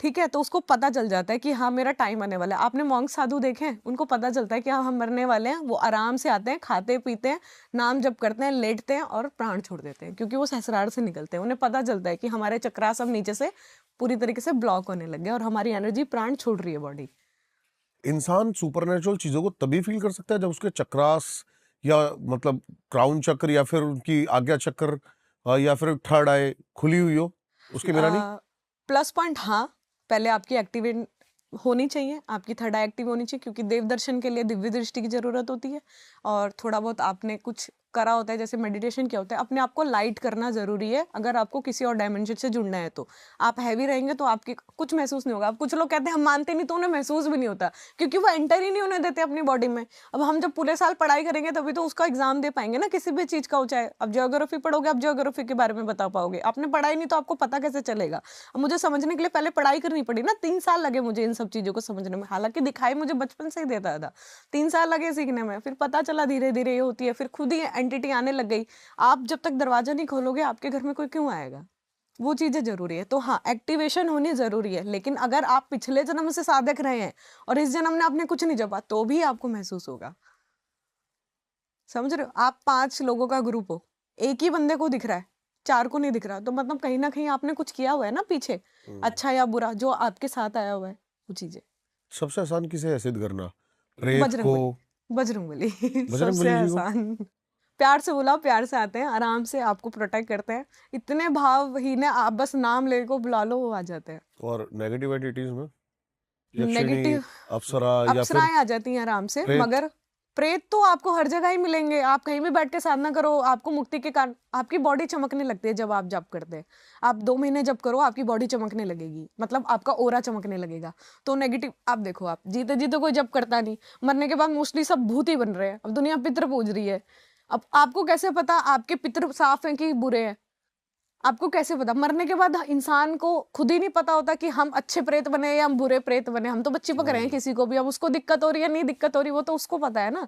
ठीक है? तो उसको पता चल जाता है कि हाँ मेरा टाइम आने वाला है। आपने मॉन्क साधु देखे हैं, उनको पता चलता है कि हाँ हम मरने वाले हैं, वो आराम से आते हैं, खाते पीते हैं, नाम जप करते हैं, लेटते हैं और प्राण छोड़ देते हैं, क्योंकि वो सहस्रार से निकलते हैं। उन्हें पता चलता है कि हमारे चक्रा सब नीचे से पूरी तरीके से ब्लॉक होने लग गए और हमारी एनर्जी प्राण छोड़ रही है बॉडी। इंसान सुपरनेचुरल चीजों को तभी फील कर सकता है जब उसके चक्रास या मतलब क्राउन चक्र या फिर उनकी आज्ञा चक्र या फिर थर्ड आई खुली हुई हो, उसके बिना नहीं। प्लस पॉइंट, हाँ पहले आपकी एक्टिवेट होनी चाहिए, आपकी थर्ड आई एक्टिव होनी चाहिए, क्योंकि देव दर्शन के लिए दिव्य दृष्टि की जरूरत होती है। और थोड़ा बहुत आपने कुछ करा होता है, जैसे मेडिटेशन क्या होता है, अपने आप को लाइट करना जरूरी है अगर आपको किसी और डायमेंशन से जुड़ना है। तो आप हैवी रहेंगे तो आपकी कुछ महसूस नहीं होगा। अब कुछ लोग कहते हैं हम मानते नहीं, तो उन्हें महसूस भी नहीं होता, क्योंकि वो एंटर ही नहीं होने देते अपनी बॉडी में। अब हम जब पूरे साल पढ़ाई करेंगे तभी तो उसका एग्जाम दे पाएंगे ना, किसी भी चीज का हो, चाहे अब ज्योग्राफी पढ़ोगे, आप ज्योग्राफी के बारे में बता पाओगे, आपने पढ़ाई नहीं तो आपको पता कैसे चलेगा? अब मुझे समझने के लिए पहले पढ़ाई करनी पड़ी ना, 3 साल लगे मुझे इन सब चीजों को समझने में, हालांकि दिखाई मुझे बचपन से ही देता था। 3 साल लगे सीखने में, फिर पता चला धीरे धीरे ये होती है, फिर खुद ही एंटिटी आने लग गई। आप जब तक दरवाजा नहीं खोलोगे आपके घर में कोई क्यों आएगा? वो चीजें जरूरी है। तो हाँ एक्टिवेशन होनी जरूरी है, लेकिन अगर आप पिछले जन्म से साधक रहे हैं और इस जन्म में आपने कुछ नहीं जपा तो भी आपको महसूस होगा, समझ रहे हो? आप 5 लोगों का ग्रुप हो, एक ही बंदे को दिख रहा है, 4 को नहीं दिख रहा, तो मतलब कहीं ना कहीं आपने कुछ किया हुआ है ना पीछे, अच्छा या बुरा, जो आपके साथ आया हुआ है वो चीजें। सबसे आसान किसे है सिद्ध करना? प्रेत बजरंग को? बली, बजरंग बली बजरंग सबसे बली जी को? आसान। प्यार से बुलाओ, प्यार से आते हैं, आराम से आपको प्रोटेक्ट करते हैं, इतने भावहीन है, आप बस नाम ले को बुला लो वो आ जाते हैं। और नेगेटिव एंटिटीज में यक्षिणी, नेगेटिव अप्सरा या फिर अप्सराएं आ जाती हैं आराम से, प्रेत? मगर प्रेत तो आपको हर जगह ही मिलेंगे। आप कहीं भी बैठ के साधना करो, आपको मुक्ति के कारण आपकी बॉडी चमकने लगती है जब आप जप करते हैं। आप 2 महीने जप करो, आपकी बॉडी चमकने लगेगी, मतलब आपका ओरा चमकने लगेगा। तो नेगेटिव आप देखो, आप जीते जीते कोई जप करता नहीं, मरने के बाद मोस्टली सब भूत ही बन रहे हैं। अब दुनिया पितृ पूज रही है, अब आपको कैसे पता आपके पितृ साफ हैं कि बुरे हैं? आपको कैसे पता? मरने के बाद इंसान को खुद ही नहीं पता होता कि हम अच्छे प्रेत बने या हम बुरे प्रेत बने। हम तो बच्ची पक रहे हैं किसी को भी, अब उसको दिक्कत हो रही है नहीं दिक्कत हो रही वो तो उसको पता है ना।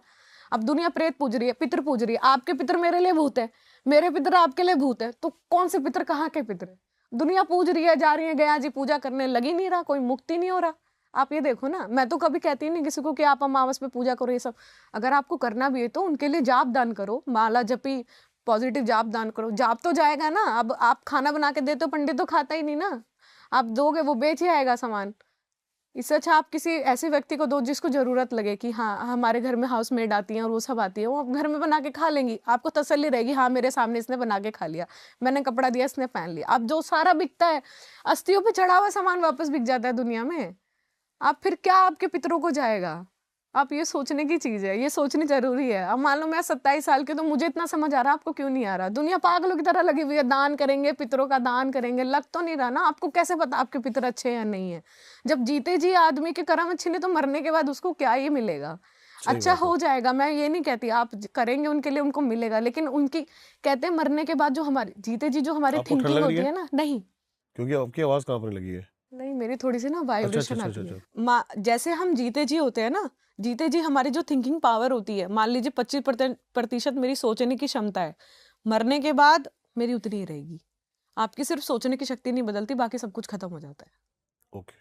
अब दुनिया प्रेत पूज रही है, पितृ पूज रही है, आपके पितृ मेरे लिए भूत है, मेरे पितर आपके लिए भूत है, तो कौन से पितर कहाँ के पितर है? दुनिया पूज रही है, जा रही है, गया जी पूजा करने, लगी नहीं रहा, कोई मुक्ति नहीं हो रहा। आप ये देखो ना, मैं तो कभी कहती नहीं किसी को कि आप अमावस पे पूजा करो, ये सब अगर आपको करना भी है तो उनके लिए जाप दान करो, माला जपी, पॉजिटिव जाप दान करो, जाप तो जाएगा ना। अब आप खाना बना के देते हो, पंडित तो खाता ही नहीं ना, आप दोगे वो बेच ही आएगा सामान। इससे अच्छा आप किसी ऐसे व्यक्ति को दो जिसको जरूरत लगे कि हाँ हमारे घर में हाउस मेड आती हैं और वो सब आती है, वो आप घर में बना के खा लेंगी, आपको तसल्ली रहेगी, हाँ मेरे सामने इसने बना के खा लिया, मैंने कपड़ा दिया इसने पहन लिया। अब जो सारा बिकता है, अस्थियों पे चढ़ा हुआ सामान वापस बिक जाता है दुनिया में, आप फिर क्या आपके पितरों को जाएगा? आप ये सोचने की चीज है, ये सोचनी जरूरी है। अब मान लो मैं 27 साल की, तो मुझे इतना समझ आ रहा है, आपको क्यों नहीं आ रहा? दुनिया पागलों की तरह लगी हुई है, दान करेंगे, पितरों का दान करेंगे, लग तो नहीं रहा ना। आपको कैसे पता आपके पितर अच्छे हैं या नहीं है? जब जीते जी आदमी के कर्म अच्छे नहीं, तो मरने के बाद उसको क्या ही मिलेगा? सही अच्छा बात है। हो जाएगा, मैं ये नहीं कहती, आप करेंगे उनके लिए, उनको मिलेगा, लेकिन उनकी कहते हैं मरने के बाद जो हमारी जीते जी जो हमारी आपको ठंड थिंकिंग लग रही होती है? है ना, नहीं क्योंकि आपकी आवाज कांपने लगी है। नहीं, मेरी थोड़ी सी ना अच्छा अच्छा वाइब्रेशन अच्छा अच्छा आती है। अच्छा। जैसे हम जीते जी होते हैं ना, जीते जी हमारी जो थिंकिंग पावर होती है, मान लीजिए 25% मेरी सोचने की क्षमता है, मरने के बाद मेरी उतनी ही रहेगी। आपकी सिर्फ सोचने की शक्ति नहीं बदलती, बाकी सब कुछ खत्म हो जाता है। ओके।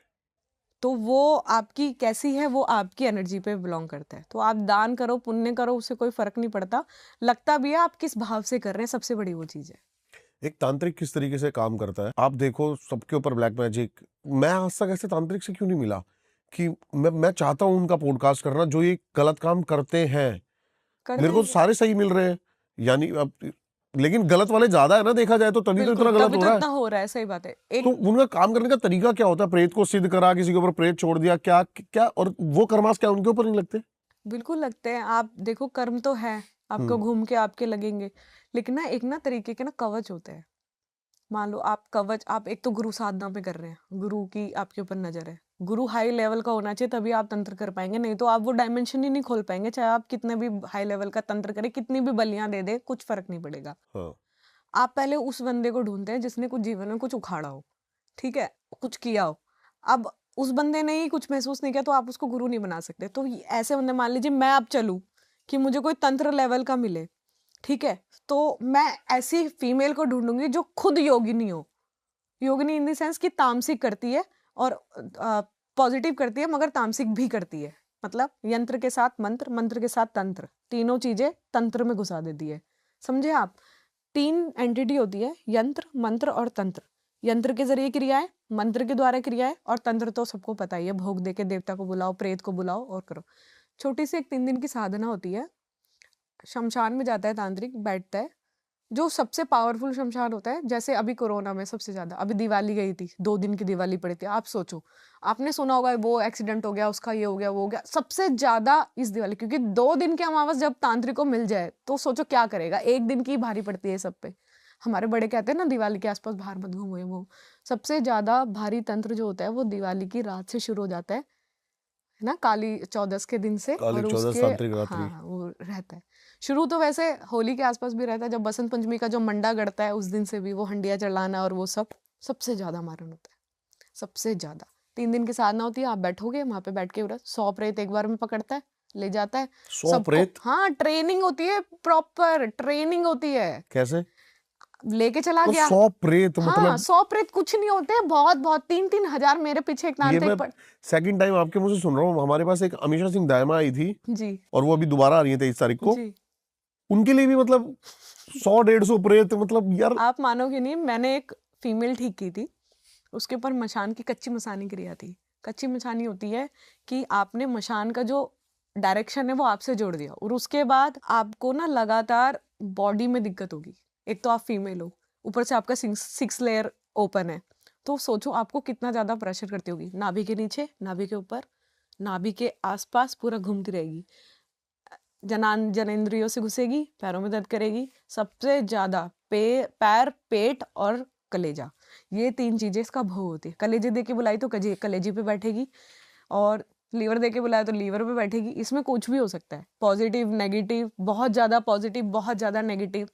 तो वो आपकी कैसी है, वो आपकी एनर्जी पे बिलोंग करता है। तो आप दान करो, पुण्य करो, उससे कोई फर्क नहीं पड़ता, लगता भी है आप किस भाव से कर रहे हैं, सबसे बड़ी वो चीज है। एक तांत्रिक किस तरीके से काम करता है? आप देखो सबके ऊपर ब्लैक मैजिक, मैं आज तक ऐसे तांत्रिक से क्यों नहीं मिला कि मैं चाहता हूं उनका पॉडकास्ट करना जो ये गलत काम करते हैं। करते मेरे को तो हैं सारे सही मिल रहे हैं, यानी अब लेकिन गलत वाले ज्यादा है ना, देखा जाए तो तभी तो बिल्कुल, इतना गलत तभी हो तो रहा इतना है। हो रहा है, सही बात है। तो एक उनका काम करने का तरीका क्या होता है? प्रेत को सिद्ध करा, किसी के ऊपर प्रेत छोड़ दिया, क्या क्या, और वो कर्मास क्या उनके ऊपर नहीं लगते? बिल्कुल लगते हैं। आप देखो कर्म तो है, आपको हम्म। घूम के आपके लगेंगे, लेकिन ना एक ना तरीके के ना कवच होते हैं। मान लो आप कवच, आप एक तो गुरु साधना पे कर रहे हैं, गुरु की आपके ऊपर नजर है, गुरु हाई लेवल का होना चाहिए तभी आप तंत्र कर पाएंगे, नहीं तो आप वो डायमेंशन ही नहीं खोल पाएंगे, चाहे आप कितने भी हाई लेवल का तंत्र करें, कितनी भी बलियां दे दे, कुछ फर्क नहीं पड़ेगा। हाँ। आप पहले उस बंदे को ढूंढते हैं जिसने कुछ जीवन में कुछ उखाड़ा हो, ठीक है, कुछ किया हो। अब उस बंदे ने ही कुछ महसूस नहीं किया, तो आप उसको गुरु नहीं बना सकते। तो ऐसे बंदे, मान लीजिए मैं अब चलूं कि मुझे कोई तंत्र लेवल का मिले, ठीक है, तो मैं ऐसी फीमेल को ढूंढूंगी जो खुद योगिनी हो। योगिनी इन द सेंस कि तामसिक करती है और पॉजिटिव करती है, मगर तामसिक भी करती है। मतलब यंत्र के साथ मंत्र, मंत्र के साथ तंत्र, तीनों चीजें तंत्र में घुसा देती है। समझे आप? 3 एंटिटी होती है, यंत्र, मंत्र और तंत्र। यंत्र के जरिए क्रियाएं, मंत्र के द्वारा क्रियाएं, और तंत्र तो सबको पता ही है, भोग दे के देवता को बुलाओ, प्रेत को बुलाओ और करो। छोटी सी एक 3 दिन की साधना होती है। शमशान में जाता है तांत्रिक, बैठता है, जो सबसे पावरफुल शमशान होता है। जैसे अभी कोरोना में सबसे ज्यादा, अभी दिवाली गई थी, 2 दिन की दिवाली पड़ी थी, आप सोचो, आपने सुना होगा वो एक्सीडेंट हो गया, उसका ये हो गया, वो हो गया, सबसे ज्यादा इस दिवाली, क्योंकि 2 दिन की अमावस जब तांत्रिक को मिल जाए तो सोचो क्या करेगा। 1 दिन की भारी पड़ती है सब पे। हमारे बड़े कहते हैं ना, दिवाली के आसपास बाहर मत घूमो, ये वो। सबसे ज्यादा भारी तंत्र जो होता है वो दिवाली की रात से शुरू हो जाता है ना, काली चौदस के दिन से, काली और चौदस उसके तांत्रिक रात्रि। हाँ वो रहता है। शुरू तो वैसे होली के आसपास भी रहता है, जब बसंत पंचमी का जो मंडा गड़ता है उस दिन से भी वो हंडिया चढ़ाना और वो सब। सबसे ज्यादा मारन होता है, सबसे ज्यादा। 3 दिन की साधना होती है, आप बैठोगे वहां पे, बैठ के 100 प्रेत एक बार में पकड़ता है, ले जाता है 100 सबको। प्रेत? हाँ, ट्रेनिंग होती है, प्रॉपर ट्रेनिंग होती है। कैसे? लेके चला तो गया। 100 प्रेत हाँ, मतलब? 100 प्रेत कुछ नहीं होते, बहुत बहुत 3-3 हजार। मेरे पीछे एक ये मैं तांत्रिक पर सेकंड टाइम आपके मुंह से सुन रहा हूँ। हमारे पास एक अमीषा सिंह दायमा आई थी, जी और वो अभी दोबारा आ रही है 23 तारीख को। जी। उनके लिए भी मतलब 100-150 प्रेत, मतलब यार। आप मानोगे नहीं, मैंने एक फीमेल ठीक की थी, उसके ऊपर मशान की कच्ची मसानी क्रिया थी। कच्ची मसानी होती है कि आपने मशान का जो डायरेक्शन है वो आपसे जोड़ दिया, और उसके बाद आपको ना लगातार बॉडी में दिक्कत होगी। एक तो आप फीमेल हो, ऊपर से आपका 6 लेयर ओपन है, तो सोचो आपको कितना ज्यादा प्रेशर करती होगी। नाभि के नीचे, नाभि के ऊपर, नाभि के आसपास पूरा घूमती रहेगी, जनेंद्रियों से घुसेगी, पैरों में दर्द करेगी। सबसे ज्यादा पैर, पेट और कलेजा, ये 3 चीजें इसका भोग होती है। कलेजे दे के बुलाई तो कलेजे पे बैठेगी, और लीवर दे के बुलाया तो लीवर पे बैठेगी। इसमें कुछ भी हो सकता है, पॉजिटिव नेगेटिव, बहुत ज्यादा पॉजिटिव, बहुत ज्यादा नेगेटिव।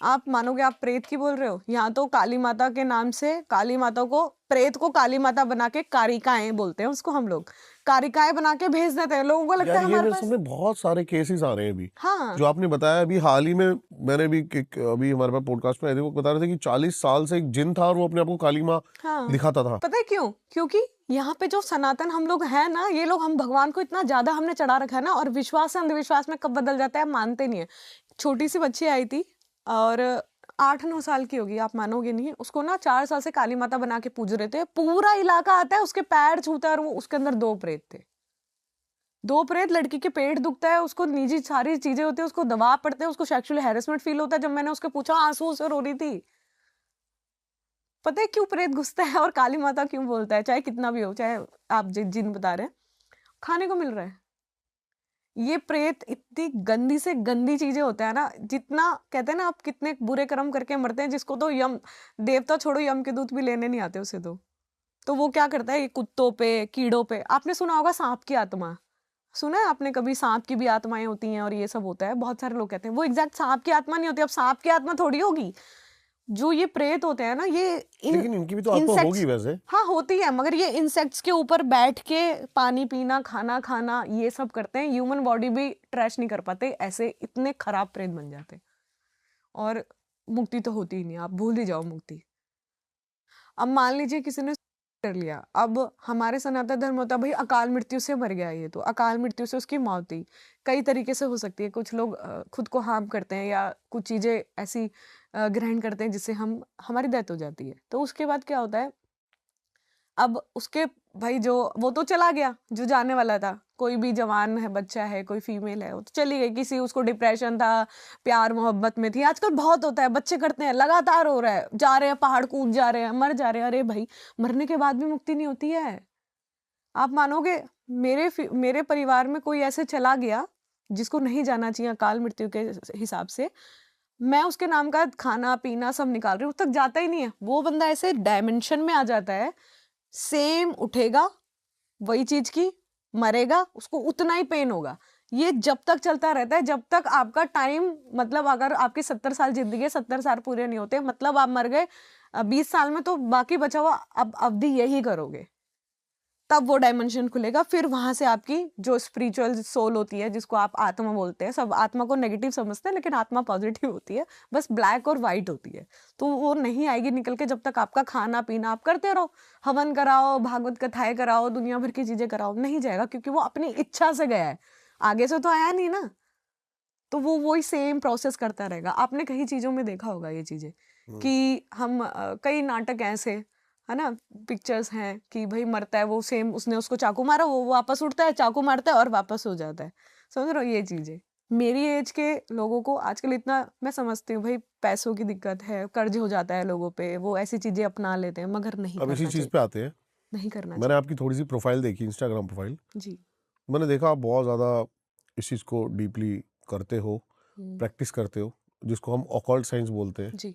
आप मानोगे, आप प्रेत की बोल रहे हो, यहाँ तो काली माता के नाम से काली माता को, प्रेत को काली माता बना के कारिकाएं बोलते हैं उसको, हम लोग कारिकाएं बना के भेज देते हैं, लोगों को लगता यार है ये हमारे मेरे पास। सामने बहुत सारे केसेस आ रहे हैं अभी, हाँ जो आपने बताया अभी हाल ही में। मैंने भी अभी हमारे पास पॉडकास्ट में आए थे, वो बता रहे थे कि 40 साल से एक जिन था और वो अपने आप को काली माँ हाँ, दिखाता था। पता है क्यों? क्योंकि यहाँ पे जो सनातन हम लोग हैं ना, ये लोग, हम भगवान को इतना ज्यादा हमने चढ़ा रखा है ना, और विश्वास से अंधविश्वास में कब बदल जाता है मानते नहीं है। छोटी सी बच्ची आई थी और 8-9 साल की होगी, आप मानोगे नहीं, उसको ना 4 साल से काली माता बना के पूज रहे थे, पूरा इलाका आता है उसके पैर छूता है, और वो उसके अंदर 2 प्रेत थे। 2 प्रेत, लड़की के पेट दुखता है, उसको निजी सारी चीजें होती है, उसको दबाव पड़ते हैं, उसको सेक्सुअल हैरेसमेंट फील होता है। जब मैंने उसके पूछा, आंसू से रो रही थी। पता है क्यों प्रेत घुसता है और काली माता क्यों बोलता है? चाहे कितना भी हो, चाहे आप जिन बता रहे हैं, खाने को मिल रहा है। ये प्रेत इतनी गंदी से गंदी चीजें होते हैं ना, जितना कहते हैं ना, आप कितने बुरे कर्म करके मरते हैं, जिसको तो यम, देवता छोड़ो, यम के दूत भी लेने नहीं आते उसे। तो वो क्या करता है, ये कुत्तों पे, कीड़ों पे, आपने सुना होगा सांप की आत्मा, सुना है आपने कभी? सांप की भी आत्माएं होती हैं और ये सब होता है, बहुत सारे लोग कहते हैं। वो एग्जैक्ट सांप की आत्मा नहीं होती। अब सांप की आत्मा थोड़ी होगी। जो ये प्रेत होते हैं ना, ये लेकिन इनकी भी तो आत्मा इंसेक्ट्स, होगी वैसे। हाँ होती है, मगर ये इंसेक्ट्स के ऊपर बैठ के पानी पीना, खाना खाना, ये सब करते हैं। ह्यूमन बॉडी भी ट्रैश नहीं कर पाते, ऐसे इतने खराब प्रेत बन जाते। और मुक्ति तो होती ही नहीं, आप भूल ही जाओ मुक्ति। अब मान लीजिए किसी ने कर लिया, अब हमारे सनातन धर्म होता है भाई, अकाल मृत्यु से मर गया, ये तो अकाल मृत्यु से उसकी मौत हुई। कई तरीके से हो सकती है। कुछ लोग खुद को हार्म करते हैं, या कुछ चीजें ऐसी ग्रहण करते हैं जिससे हमारी डेथ हो जाती है। तो उसके बाद क्या होता है, अब उसके भाई, जो वो तो चला गया, जो जाने वाला था, कोई भी जवान है, बच्चा है, कोई फीमेल है, वो तो चली गई। किसी उसको डिप्रेशन था, प्यार मोहब्बत में थी, आजकल बहुत होता है, बच्चे करते हैं, लगातार हो रहा है, जा रहे हैं पहाड़ कूद जा रहे हैं, मर जा रहे हैं। अरे भाई, मरने के बाद भी मुक्ति नहीं होती है। आप मानोगे, मेरे परिवार में कोई ऐसे चला गया जिसको नहीं जाना चाहिए अकाल मृत्यु के हिसाब से, मैं उसके नाम का खाना पीना सब निकाल रही हूँ, तक जाता ही नहीं है। वो बंदा ऐसे डायमेंशन में आ जाता है, सेम उठेगा वही चीज की, मरेगा, उसको उतना ही पेन होगा। ये जब तक चलता रहता है, जब तक आपका टाइम, मतलब अगर आपकी 70 साल जिंदगी है, 70 साल पूरे नहीं होते, मतलब आप मर गए 20 साल में, तो बाकी बचा हुआ अब अवधि यही करोगे, तब वो डायमेंशन खुलेगा। फिर वहां से आपकी जो स्पिरिचुअल सोल होती है, जिसको आप आत्मा बोलते हैं, सब आत्मा को नेगेटिव समझते हैं, लेकिन आत्मा पॉजिटिव होती है, बस ब्लैक और व्हाइट होती है। तो वो नहीं आएगी निकल के, जब तक आपका खाना पीना आप करते रहो, हवन कराओ, भागवत कथाएं कराओ, दुनिया भर की चीजें कराओ, नहीं जाएगा, क्योंकि वो अपनी इच्छा से गया है, आगे से तो आया नहीं ना। तो वो वही सेम प्रोसेस करता रहेगा। आपने कई चीजों में देखा होगा ये चीजें, कि हम कई नाटक ऐसे है ना, पिक्चर्स हैं कि भाई मरता है वो, सेम उसने उसको चाकू मारा, वो वापस उठता है, चाकू मारता है और वापस हो जाता है। समझ रहे हो ये चीजें? मेरी एज के लोगों को आजकल इतना, मैं समझती हूँ भाई, पैसों की दिक्कत है, कर्ज हो जाता है लोगों पे, वो ऐसी चीजें अपना लेते हैं, मगर नहीं अब इसी करना चीज चाहिए, पे आते हैं। नहीं करना मैंने आपकी थोड़ी सी प्रोफाइल देखी, इंस्टाग्राम प्रोफाइल। चाहिए। जी। मैंने देखा आप बहुत ज़्यादा इस चीज़ को डीपली करते हो, प्रैक्टिस करते हो, जिसको हम ऑकल्ट साइंस बोलते हैं। जी।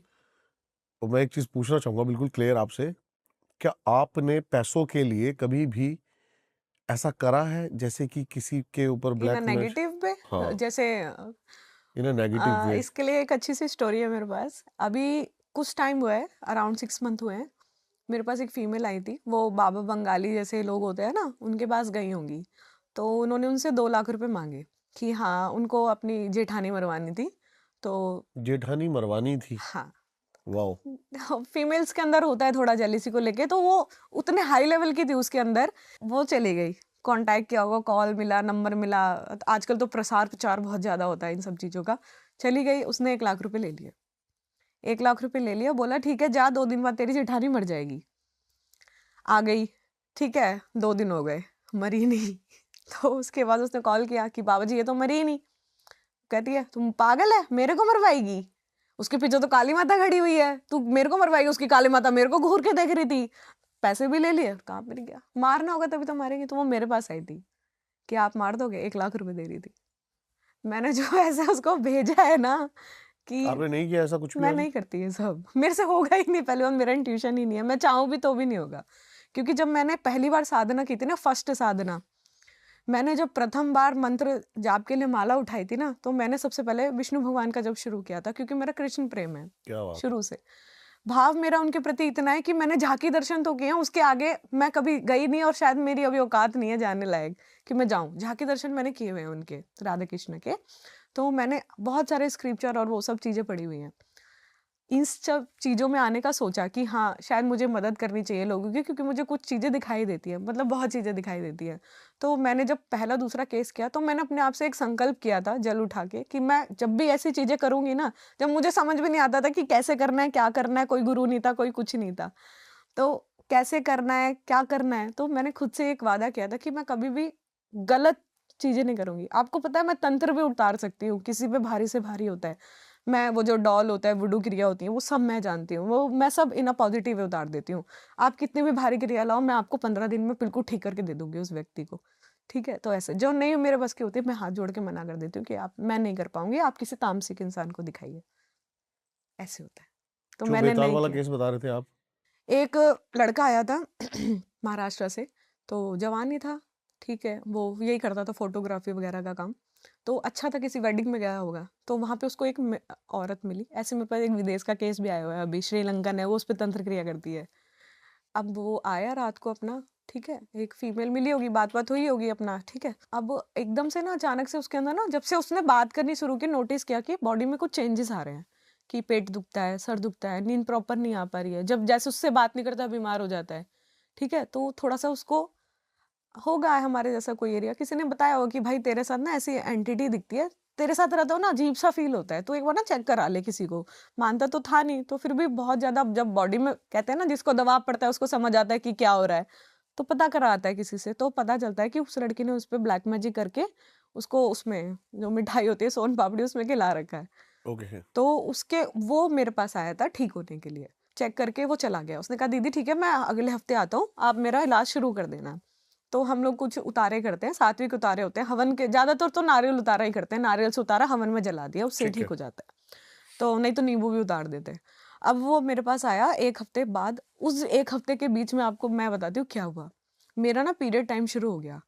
तो मैं एक चीज़ पूछना चाहूँगा बिल्कुल क्लियर आपसे, क्या आपने पैसों के लिए कभी भी ऐसा करा है, जैसे कि किसी के ऊपर इन ब्लैक मैजिक? नेगेटिव पे, हाँ, जैसे इन अ नेगेटिव वे। इसके लिए एक अच्छी सी स्टोरी है मेरे पास। अभी कुछ टाइम हुआ है, अराउंड 6 मंथ हुए हैं, मेरे पास एक फीमेल आई थी। वो बाबा बंगाली जैसे लोग होते हैं ना, उनके पास गई होंगी। तो उन्होंने उनसे 2 लाख रुपए मांगे कि हाँ, उनको अपनी जेठानी मरवानी थी। तो जेठानी मरवानी थी? हाँ, वाओ। फीमेल्स के अंदर होता है थोड़ा जेलिसी को लेके, तो वो उतने हाई लेवल की थी उसके अंदर। वो चली गई, कांटेक्ट किया होगा, कॉल मिला, नंबर मिला, आजकल तो प्रसार प्रचार बहुत ज्यादा होता है इन सब चीजों का। चली गई, उसने 1 लाख रुपए ले लिए। 1 लाख रुपए ले लिया, बोला ठीक है जा, 2 दिन बाद तेरी जेठानी मर जाएगी। आ गई, ठीक है, 2 दिन हो गए, मरी नहीं। तो उसके बाद उसने कॉल किया कि बाबा जी ये तो मरी ही नहीं। कहती है तुम पागल है, मेरे को मरवाएगी? उसके पीछे तो काली माता खड़ी हुई है, तू मेरे को मरवाएगी? उसकी काली माता मेरे को घूर के देख रही थी। पैसे भी ले लिए, कहाँ पर गया? मारना होगा तभी तो मारेंगे। तो वो मेरे पास आई थी कि आप मार दोगे, 1 लाख रुपए दे रही थी। मैंने जो ऐसा उसको भेजा है ना, कि आपने नहीं किया ऐसा कुछ भी मैं अभी? नहीं करती ये सब, मेरे से होगा ही नहीं। पहले बात, मेरा इंट्यूशन ही नहीं है, मैं चाहूँ भी तो भी नहीं होगा। क्योंकि जब मैंने पहली बार साधना की थी ना, फर्स्ट साधना, मैंने जब प्रथम बार मंत्र जाप के लिए माला उठाई थी ना, तो मैंने सबसे पहले विष्णु भगवान का जब शुरू किया था, क्योंकि मेरा कृष्ण प्रेम है क्या बात है। शुरू से। भाव मेरा उनके प्रति इतना है कि मैंने झांकी दर्शन तो किए हैं, उसके आगे मैं कभी गई नहीं और शायद मेरी अभी औकात नहीं है जाने लायक कि मैं जाऊं। झांकी दर्शन मैंने किए हुए हैं उनके, राधा कृष्ण के। तो मैंने बहुत सारे स्क्रिप्चर और वो सब चीज़ें पढ़ी हुई हैं। इन सब चीज़ों में आने का सोचा कि हाँ, शायद मुझे मदद करनी चाहिए लोगों की, क्योंकि मुझे कुछ चीज़ें दिखाई देती है, मतलब बहुत चीज़ें दिखाई देती है। तो मैंने जब पहला दूसरा केस किया, तो मैंने अपने आप से एक संकल्प किया था जल उठा के कि मैं जब भी ऐसी चीज़ें करूँगी ना, जब मुझे समझ भी नहीं आता था कि कैसे करना है, क्या करना है, कोई गुरु नहीं था, कोई कुछ नहीं था। तो कैसे करना है, क्या करना है, तो मैंने खुद से एक वादा किया था कि मैं कभी भी गलत चीज़ें नहीं करूँगी। आपको पता है मैं तंत्र भी उतार सकती हूँ, किसी पे भारी से भारी होता है। मैं वो जो डॉल होता है, वुडू क्रिया होती है, वो सब मैं जानती हूँ। वो मैं सब इन अ पॉजिटिव वे उतार देती हूँ। आप कितनी भी भारी क्रिया लाओ, मैं आपको 15 दिन में बिल्कुल ठीक करके दे दूँगी उस व्यक्ति को। ठीक है? तो ऐसे जो नहीं मेरे बस की होती है, मैं हाथ जोड़ के मना कर देती हूँ कि आप मैं नहीं कर पाऊँगी, आप किसी तामसिक इंसान को दिखाइए। ऐसे होता है। तो जो मैंने बेताल नहीं वाला किया। केस बता रहे थे आप, एक लड़का आया था महाराष्ट्र से, तो जवान ही था, ठीक है, वो यही करता था फोटोग्राफी वगैरह का काम। तो अच्छा था, किसी वेडिंग में गया होगा, तो वहाँ पे उसको एक औरत मिली। ऐसे मेरे पास एक विदेश का केस भी आया हुआ है अभी, श्रीलंकन है वो, उस पर तंत्र क्रिया करती है। अब वो आया रात को अपना, ठीक है, एक फीमेल मिली होगी, बात बात हुई होगी अपना, ठीक है। अब एकदम से ना अचानक से उसके अंदर ना, जब से उसने बात करनी शुरू की, नोटिस किया कि बॉडी में कुछ चेंजेस आ रहे हैं, कि पेट दुखता है, सर दुखता है, नींद प्रॉपर नहीं आ पा रही है, जब जैसे उससे बात नहीं करता बीमार हो जाता है। ठीक है, तो थोड़ा सा उसको होगा हमारे जैसा कोई एरिया, किसी ने बताया होगा कि भाई तेरे साथ ना ऐसी एंटिटी दिखती है, तेरे साथ रहता हो ना अजीब सा फील होता है, तो एक बार ना चेक करा ले किसी को। मानता तो था नहीं, तो फिर भी बहुत ज्यादा जब बॉडी में कहते हैं ना, जिसको दबाव पड़ता है उसको समझ आता है कि क्या हो रहा है, तो पता करा आता है किसी से, तो पता चलता है कि उस लड़की ने उस पर ब्लैक मैजिक करके उसको, उसमें जो मिठाई होती है सोन पापड़ी, उसमें खिला रखा है। ओके, तो उसके वो मेरे पास आया था ठीक होने के लिए, चेक करके वो चला गया। उसने कहा दीदी ठीक है, मैं अगले हफ्ते आता हूँ, आप मेरा इलाज शुरू कर देना। तो हम लोग कुछ उतारे करते हैं, सात्विक उतारे होते हैं हवन के, ज्यादातर तो नारियल उतारा ही करते हैं, नारियल से उतारा हवन में जला दिया, उससे ठीक ठीक है। हो जाता है। तो नहीं तो नींबू भी उतार देते हैं। अब वो मेरे पास आया एक हफ्ते बाद, उस एक हफ्ते के बीच में आपको मैं बताती हूँ क्या हुआ। मेरा ना पीरियड टाइम शुरू हो गया,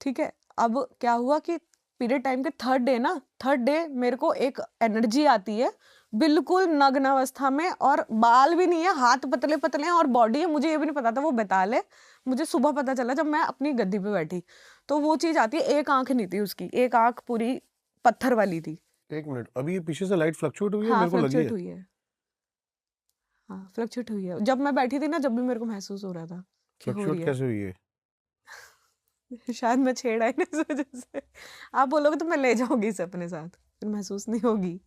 ठीक है। अब क्या हुआ कि पीरियड टाइम के थर्ड डे ना, थर्ड डे मेरे को एक एनर्जी आती है, बिल्कुल नग्न अवस्था में, और बाल भी नहीं है, हाथ पतले पतले हैं और बॉडी है, मुझे ये भी नहीं पता था वो बेताल है। मुझे सुबह पता चला जब मैं अपनी गद्दी पे बैठी, तो वो चीज आती है। एक आंख नहीं थी उसकी, एक आंख पूरी पत्थर वाली थी। एक मिनट, अभी ये पीछे से लाइट फ्लक्चुएट हुई है, हाँ मेरे को लगी फ्लक्चुएट है। हुई है। हाँ फ्लक्चुएट हुई है, जब मैं बैठी थी ना, जब भी मेरे को महसूस हो रहा था कि हो फ्लक्चुएट रही है। कैसे हुई है? शायद मैं छेड़ा ही नहीं इस वजह से। आप बोलोगे तो मैं ले जाऊंगी इसे अपने साथ, फिर महसूस नहीं होगी,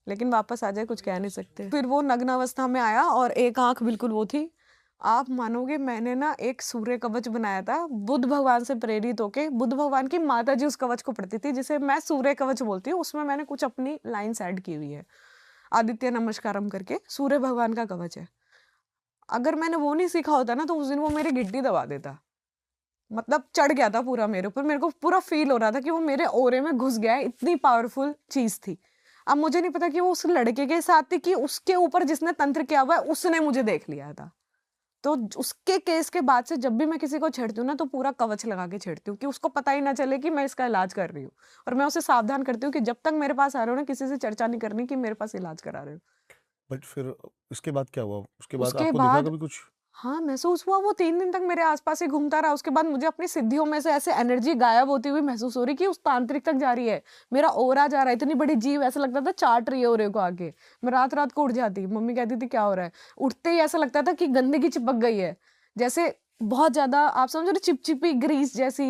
लेकिन वापस आ जाए कुछ कह नहीं सकते। फिर वो नग्न अवस्था में आया और एक आंख बिल्कुल वो थी। आप मानोगे, मैंने ना एक सूर्य कवच बनाया था बुद्ध भगवान से प्रेरित होके। बुद्ध भगवान की माता जी उस कवच को पढ़ती थी, जिसे मैं सूर्य कवच बोलती हूँ। उसमें मैंने कुछ अपनी लाइन्स ऐड की हुई है, आदित्य नमस्कारम करके सूर्य भगवान का कवच है। अगर मैंने वो नहीं सीखा होता ना, तो उस दिन वो मेरी गिट्टी दबा देता, मतलब चढ़ गया था पूरा मेरे ऊपर। मेरे को पूरा फील हो रहा था कि वो मेरे ओरे में घुस गया है, इतनी पावरफुल चीज थी। अब मुझे नहीं पता कि वो उस लड़के के साथ थी कि उसके ऊपर जिसने तंत्र किया हुआ है उसने मुझे देख लिया था। तो उसके केस के बाद से जब भी मैं किसी को छेड़ती हूँ ना, तो पूरा कवच लगा के छेड़ती हूँ कि उसको पता ही ना चले कि मैं इसका इलाज कर रही हूँ। और मैं उसे सावधान करती हूँ कि जब तक मेरे पास आ रहे हो ना, किसी से चर्चा नहीं करनी कि मेरे पास इलाज करा रहे हो। बट फिर इसके बाद क्या हुआ? उसके बाद उसके आपको दिखा बाद कभी कुछ? हाँ महसूस हुआ, वो 3 दिन तक मेरे आसपास ही घूमता रहा। उसके बाद मुझे अपनी सिद्धियों में से ऐसे एनर्जी गायब होती हुई महसूस हो रही कि उस तांत्रिक तक जा रही है, मेरा ओरा जा रहा है। इतनी बड़ी जीव, ऐसा लगता था चाट रही है ओरे को आके। मैं रात रात को उठ जाती, मम्मी कहती थी क्या हो रहा है। उठते ही ऐसा लगता था कि गंदगी चिपक गई है, जैसे बहुत ज्यादा, आप समझो ना, चिपचिपी ग्रीस जैसी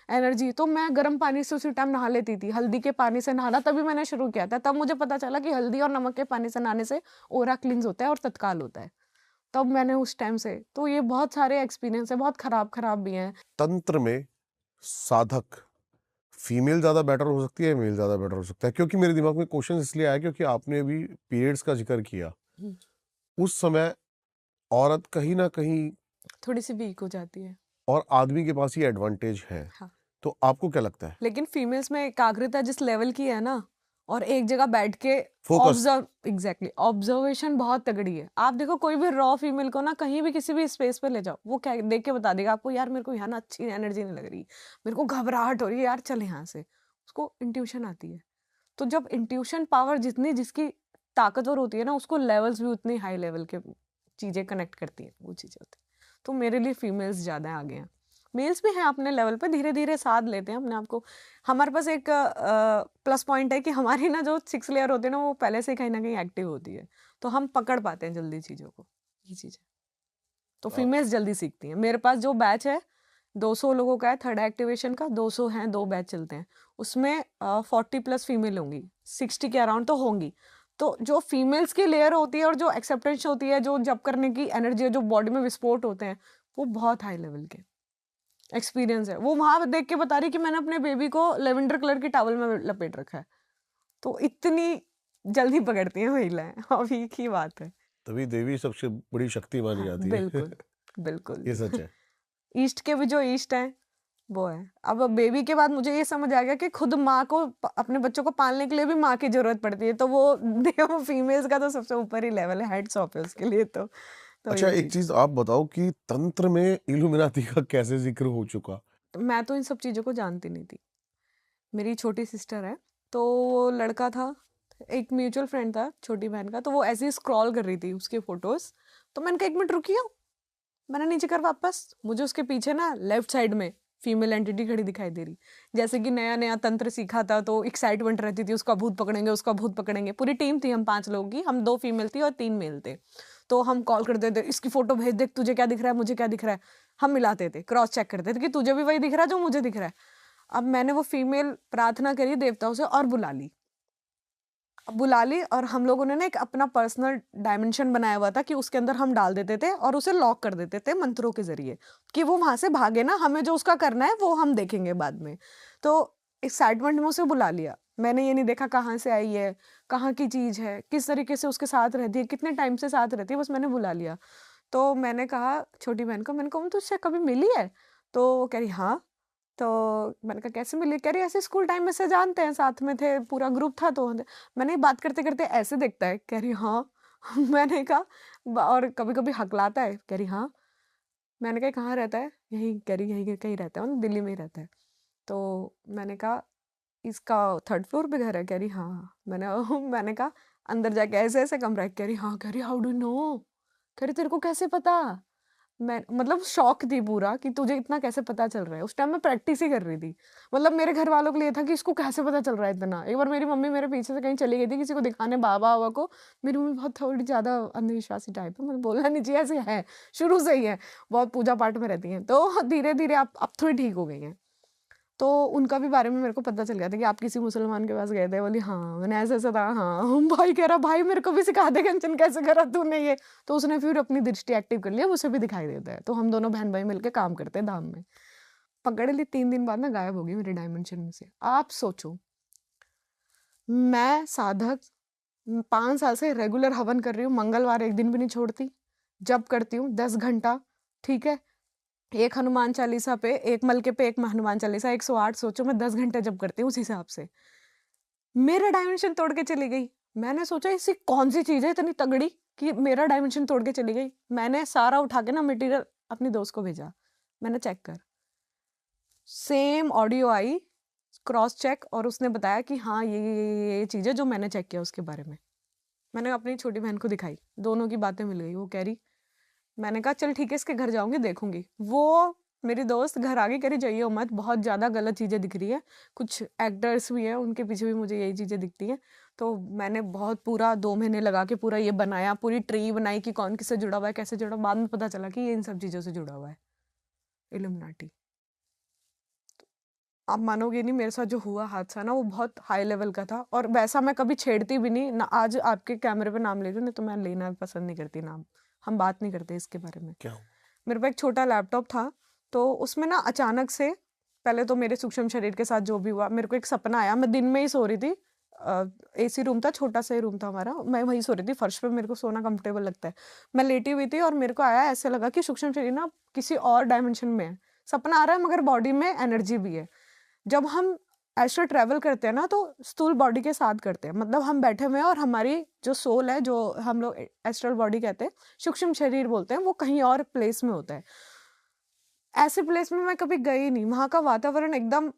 एनर्जी। तो मैं गर्म पानी से उसी टाइम नहा लेती थी, हल्दी के पानी से नहाना तभी मैंने शुरू किया था। तब मुझे पता चला कि हल्दी और नमक के पानी से नहाने से ओरा क्लींस होता है और तत्काल होता है। तब मैंने उस टाइम से, तो ये बहुत सारे एक्सपीरियंस है, बहुत खराब खराब भी हैं। तंत्र में साधक फीमेल ज्यादा बेटर हो सकती है, मेल ज्यादा बेटर हो सकता है? क्योंकि मेरे दिमाग में क्वेश्चन इसलिए आया क्योंकि आपने अभी पीरियड्स का जिक्र किया। हम्म, उस समय औरत कहीं ना कहीं, थोड़ी सी वीक हो जाती है। और आदमी के पास ये एडवांटेज है। हाँ, तो आपको क्या लगता है? लेकिन फीमेल्स में एकाग्रता जिस लेवल की है ना, और एक जगह बैठ के फोकस। एग्जैक्टली ऑब्जर्वेशन बहुत तगड़ी है। आप देखो कोई भी रॉ फीमेल को ना कहीं भी किसी भी स्पेस पे ले जाओ, वो क्या देख के बता देगा आपको, यार मेरे को यहाँ ना अच्छी एनर्जी नहीं लग रही, मेरे को घबराहट हो रही है, यार चल यहाँ से। उसको इंट्यूशन आती है। तो जब इंट्यूशन पावर जितनी जिसकी ताकतवर होती है ना, उसको लेवल्स भी उतनी हाई लेवल के चीजें कनेक्ट करती हैं, वो चीजें होती हैं। तो मेरे लिए फीमेल्स ज्यादा आगे हैं। मेल्स भी हैं अपने लेवल पे, धीरे धीरे साथ लेते हैं अपने आप को। हमारे पास एक प्लस पॉइंट है कि हमारी ना जो 6 लेयर होती है ना, वो पहले से कहीं ना कहीं एक्टिव होती है, तो हम पकड़ पाते हैं जल्दी चीजों को, ये चीज है। तो फीमेल्स जल्दी सीखती हैं। मेरे पास जो बैच है 200 लोगों का है, थर्ड एक्टिवेशन का 200 हैं, 2 बैच चलते हैं। उसमें 40 प्लस फीमेल होंगी, 60 के अराउंड तो होंगी। तो जो फीमेल्स की लेयर होती है और जो एक्सेप्टेंस होती है, जो जब करने की एनर्जी है, जो बॉडी में विस्फोट होते हैं, वो बहुत हाई लेवल के एक्सपीरियंस है। वो वहां देख के बता रही कि मैंने अपने बेबी को लेवेंडर कलर की टॉवल में लपेट रखा है। तो इतनी जल्दी पकड़ती हैं महिलाएं, अभी की बात है। तभी देवी सबसे बड़ी शक्ति मानी हाँ, जाती है। बिल्कुल बिल्कुल। ये सच है। ईस्ट के भी जो ईस्ट हैं वो है। अब बेबी के बाद मुझे ये समझ आ गया कि खुद माँ को अपने बच्चों को पालने के लिए भी माँ की जरूरत पड़ती है। तो वो फीमेल्स का तो सबसे ऊपर ही लेवल है, हेड्स ऑफ है उसके लिए। तो अच्छा, ये एक चीज आप बताओ कि तंत्र में इल्यूमिनाती का कैसे जिक्र हो चुका? मैं तो इन सब चीजों को जानती नहीं थी। मेरी छोटी सिस्टर है, तो वो लड़का था, एक म्यूचुअल फ्रेंड था छोटी बहन का, तो वो ऐसे ही स्क्रॉल कर रही थी उसके फोटोज। तो मैंने कहा 1 मिनट रुकी हो, मैंने नीचे कर वापस, मुझे उसके पीछे ना लेफ्ट साइड में फीमेल एंटिटी खड़ी दिखाई दे रही। जैसे कि नया नया तंत्र सीखा था तो एक्साइटमेंट रहती थी, उसका भूत पकड़ेंगे, उसका भूत पकड़ेंगे। पूरी टीम थी, हम 5 लोगों की, हम 2 फीमेल थी और 3 मेल थे। तो हम कॉल करते थे, इसकी फोटो भेज, देख तुझे क्या दिख रहा है, मुझे क्या दिख रहा है। हम मिलाते थे, क्रॉस चेक करते थे कि तुझे भी वही दिख रहा है जो मुझे दिख रहा है। अब मैंने वो फीमेल प्रार्थना करी देवताओं से और बुला ली। और हम लोगों ने ना एक अपना पर्सनल डायमेंशन बनाया हुआ था कि उसके अंदर हम डाल देते थे और उसे लॉक कर देते थे मंत्रों के जरिए, कि वो वहां से भागे ना, हमें जो उसका करना है वो हम देखेंगे बाद में। तो एक्साइटमेंट में उसे बुला लिया। मैंने ये नहीं देखा कहाँ से आई है, कहाँ की चीज है, किस तरीके से उसके साथ रहती है, कितने टाइम से साथ रहती है, बस मैंने बुला लिया। तो मैंने कहा छोटी बहन को, मैंने कहा तुम तुझसे कभी मिली है? तो वो कह रही हाँ। तो मैंने कहा कैसे मिली? कह रही ऐसे स्कूल टाइम में से जानते हैं, साथ में थे, पूरा ग्रुप था। तो मैंने बात करते करते ऐसे देखता है? कह रही हाँ। मैंने कहा और कभी कभी हकलाता है? कह रही हाँ। मैंने कहा कहाँ रहता है? यहीं। कह रही यहीं कहीं रहता है, मतलब दिल्ली में ही रहता है। तो मैंने कहा इसका 3rd फ्लोर पे घर है? कह रही हाँ। मैंने कहा अंदर जाके ऐसे ऐसे कमरा है? कह रही हाँ। कह रही हाउ डू नो? कह रही तेरे को कैसे पता? मैं मतलब शौक थी पूरा कि तुझे इतना कैसे पता चल रहा है। उस टाइम मैं प्रैक्टिस ही कर रही थी। मतलब मेरे घर वालों के लिए था कि इसको कैसे पता चल रहा है इतना। एक बार मेरी मम्मी मेरे पीछे से कहीं चली गई थी किसी को दिखाने, बाबा बाबा को। मेरी मम्मी बहुत थोड़ी ज़्यादा अंधविश्वासी टाइप है, मतलब बोलना नहीं चाहिए, ऐसे है शुरू से ही है, बहुत पूजा पाठ में रहती हैं। तो धीरे धीरे अब थोड़ी ठीक हो गई हैं। तो उनका भी बारे में मेरे को पता चल गया था कि आप किसी मुसलमान के पास गए थे। बोली हाँ। मैंने ऐसा ऐसा था। हाँ। भाई कह रहा भाई मेरे को भी सिखा दे कंचन, कैसे करा तूने ये? तो उसने फिर अपनी दृष्टि एक्टिव कर लिया, उसे भी दिखाई देता है। तो हम दोनों बहन भाई मिलकर काम करते हैं धाम में। पकड़ ली, 3 दिन बाद ना गायब हो गई मेरे डायमेंशन में से। आप सोचो, मैं साधक 5 साल से रेगुलर हवन कर रही हूँ, मंगलवार एक दिन भी नहीं छोड़ती, जब करती हूँ 10 घंटा, ठीक है, एक हनुमान चालीसा पे, एक मलके पे एक हनुमान चालीसा, 108। सोचो मैं 10 घंटे जब करती हूँ उस हिसाब से। मेरा डायमेंशन तोड़ के चली गई। मैंने सोचा ऐसी कौन सी चीज है इतनी तगड़ी कि मेरा डायमेंशन तोड़ के चली गई। मैंने सारा उठा के ना मटेरियल अपनी दोस्त को भेजा, मैंने चेक कर, सेम ऑडियो आई, क्रॉस चेक, और उसने बताया कि हाँ ये चीज है जो मैंने चेक किया उसके बारे में। मैंने अपनी छोटी बहन को दिखाई, दोनों की बातें मिल गई। वो कह रही, मैंने कहा चल ठीक है इसके घर जाऊंगी देखूंगी। वो मेरी दोस्त घर आ गई, कह रही जाइए मत, बहुत ज्यादा गलत चीजें दिख रही है, कुछ एक्टर्स भी हैं उनके पीछे भी मुझे यही चीजें दिखती हैं। तो मैंने बहुत पूरा 2 महीने लगा के पूरा ये बनाया, पूरी ट्री बनाई कि कौन किससे जुड़ा हुआ है, कैसे जुड़ा। बाद में पता चला कि ये इन सब चीजों से जुड़ा हुआ है, इल्यूमिनाटी। आप मानोगे नहीं, मेरे साथ जो हुआ हादसा ना, वो बहुत हाई लेवल का था। और वैसा मैं कभी छेड़ती भी नहीं ना। आज आपके कैमरे पे नाम ले रही हूँ, नहीं तो मैं लेना पसंद नहीं करती नाम, हम बात नहीं करते इसके बारे में। क्या? मेरे पास एक छोटा लैपटॉप था, तो उसमें ना अचानक से, पहले तो मेरे सूक्ष्म शरीर के साथ जो भी हुआ, मेरे को एक सपना आया। मैं दिन में ही सो रही थी, एसी रूम था, छोटा सा ही रूम था हमारा, मैं वहीं सो रही थी फर्श पे, मेरे को सोना कंफर्टेबल लगता है। मैं लेटी हुई थी और मेरे को आया, ऐसे लगा कि सूक्ष्म शरीर ना किसी और डायमेंशन में है। सपना आ रहा है मगर बॉडी में एनर्जी भी है। जब हम एस्ट्रल ट्रैवल करते हैं ना तो स्थूल बॉडी के साथ करते हैं, मतलब हम बैठे हुए हैं और हमारी जो सोल है, जो हम लोग एस्ट्रल बॉडी कहते हैं, सूक्ष्म शरीर बोलते हैं, वो कहीं और प्लेस में होता है। ऐसे प्लेस में मैं कभी गई नहीं, वहाँ का वातावरण एकदम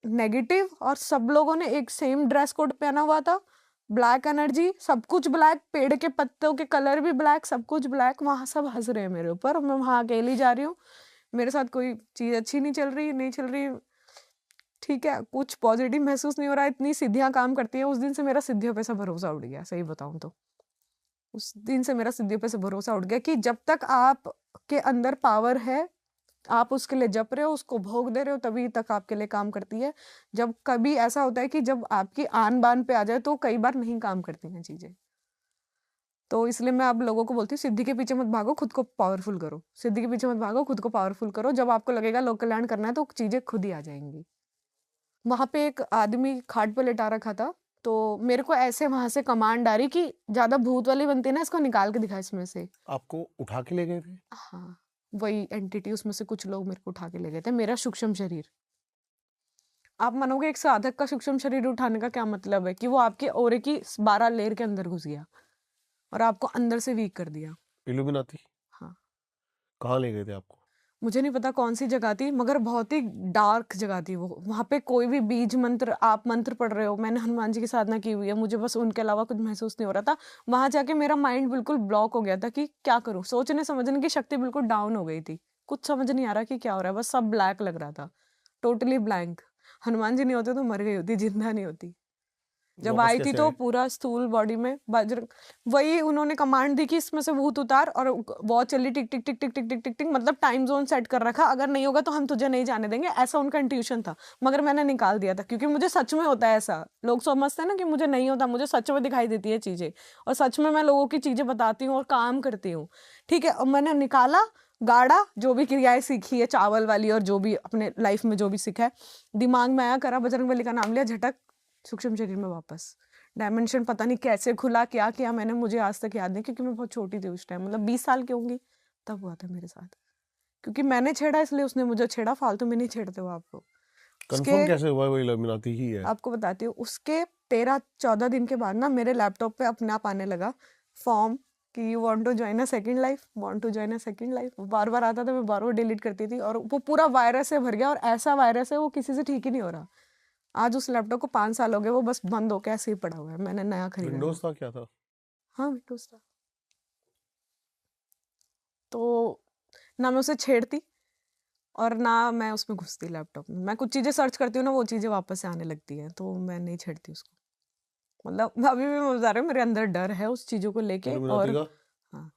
नेगेटिव और सब लोगों ने एक सेम ड्रेस कोड पहना हुआ था, ब्लैक एनर्जी, सब कुछ ब्लैक, पेड़ के पत्तों के कलर भी ब्लैक, सब कुछ ब्लैक। वहाँ सब हंस रहे हैं मेरे ऊपर, मैं वहाँ अकेली जा रही हूँ, मेरे साथ कोई चीज़ अच्छी नहीं चल रही, ठीक है, कुछ पॉजिटिव महसूस नहीं हो रहा है। इतनी सिद्धियाँ काम करती हैं। उस दिन से मेरा सिद्धियों पे से भरोसा उठ गया, सही बताऊँ तो उस दिन से मेरा सिद्धियों पे से भरोसा उठ गया कि जब तक आप के अंदर पावर है, आप उसके लिए जप रहे हो, उसको भोग दे रहे हो, तभी तक आपके लिए काम करती है। जब कभी ऐसा होता है कि जब आपकी आन बान पे आ जाए तो कई बार नहीं काम करती हैं चीजें। तो इसलिए मैं आप लोगों को बोलती हूँ, सिद्धि के पीछे मत भागो, खुद को पावरफुल करो। सिद्धि के पीछे मत भागो, खुद को पावरफुल करो। जब आपको लगेगा लोक कल्याण करना है तो चीजें खुद ही आ जाएंगी। वहां पे एक आदमी खाट पे लेटा रखा था, तो मेरे को ऐसे वहां से कमांड आ रही कि ज्यादा भूत वाली बनती है ना, इसको निकाल के दिखा इसमें से। आपको उठा के ले गए थे? हाँ, वही एंटिटी, उसमें से कुछ लोग मेरे को उठा के ले गए थे, मेरा सूक्ष्म शरीर। आप मानोगे एक साधक का सूक्ष्म शरीर उठाने का क्या मतलब है कि वो आपके ओरे की 12 लेयर के अंदर घुस गया और आपको अंदर से वीक कर दिया। इल्यूमिनाती? हाँ, कहाँ ले गए थे आपको? मुझे नहीं पता कौन सी जगह थी, मगर बहुत ही डार्क जगह थी वो। वहां पे कोई भी बीज मंत्र, आप मंत्र पढ़ रहे हो, मैंने हनुमान जी की साधना की हुई है, मुझे बस उनके अलावा कुछ महसूस नहीं हो रहा था। वहां जाके मेरा माइंड बिल्कुल ब्लॉक हो गया था कि क्या करूं, सोचने समझने की शक्ति बिल्कुल डाउन हो गई थी, कुछ समझ नहीं आ रहा कि क्या हो रहा है, बस सब ब्लैक लग रहा था, टोटली ब्लैंक। हनुमान जी नहीं होते तो मर गई होती, जिंदा नहीं होती। जब वापस आई थी कैसे तो आए? पूरा स्थूल बॉडी में बज्र, वही उन्होंने कमांड दी कि इसमें से भूत उतार, और वॉच चली टिक टिक टिक टिक टिक टिक टिक टिक, मतलब टाइम जोन सेट कर रखा, अगर नहीं होगा तो हम तुझे नहीं जाने देंगे, ऐसा उनका इंट्यूशन था। मगर मैंने निकाल दिया था क्योंकि मुझे सच में होता है ऐसा। लोग समझते हैं ना कि मुझे नहीं होता, मुझे सच में दिखाई देती है चीजें, और सच में मैं लोगों की चीजें बताती हूँ और काम करती हूँ। ठीक है, और मैंने निकाला, गाड़ा, जो भी क्रियाएं सीखी है चावल वाली और जो भी अपने लाइफ में जो भी सीखा है, दिमाग में आया, करा, बजरंगबली का नाम लिया, झटक सूक्ष्म शरीर में वापस। डायमेंशन पता नहीं कैसे खुला, क्या किया मैंने, मुझे आज तक याद नहीं, क्योंकि मैं बहुत छोटी थी उस टाइम, मतलब 20 साल की होंगी तब हुआ था मेरे साथ। क्योंकि मैंने छेड़ा इसलिए उसने मुझे छेड़ा, फालतू में नहीं छेड़ते हो आप लोग। उसके कंफर्म कैसे हुआ वो इल्यूमिनाती ही है? आपको बताती हूँ, उसके 13-14 दिन के बाद ना मेरे लैपटॉप पे अपने आप आने लगा फॉर्म कि you want to join a second life, want to join a second life. बार बार आता था, मैं बार बार डिलीट करती थी, और वो पूरा वायरस से भर गया, और ऐसा वायरस है वो किसी से ठीक ही नहीं हो रहा। आज उस लैपटॉप को 5 साल हो गए, वो बस बंद होकर ऐसे ही पड़ा हुआ है, मैंने नया खरीदा है वो। विंडोज था क्या था? हाँ, विंडोज था। तो ना मैं उसे छेड़ती और ना मैं उसमें घुसती लैपटॉप में। मैं कुछ चीजें सर्च करती हूँ ना, वो चीजें वापस से आने लगती हैं, तो मैं नहीं छेड़ती उसको। मतलब अभी भी मैं बता रही हूँ, मेरे अंदर डर है उस चीजों को लेके। इल्यूमिनाती और का? हाँ,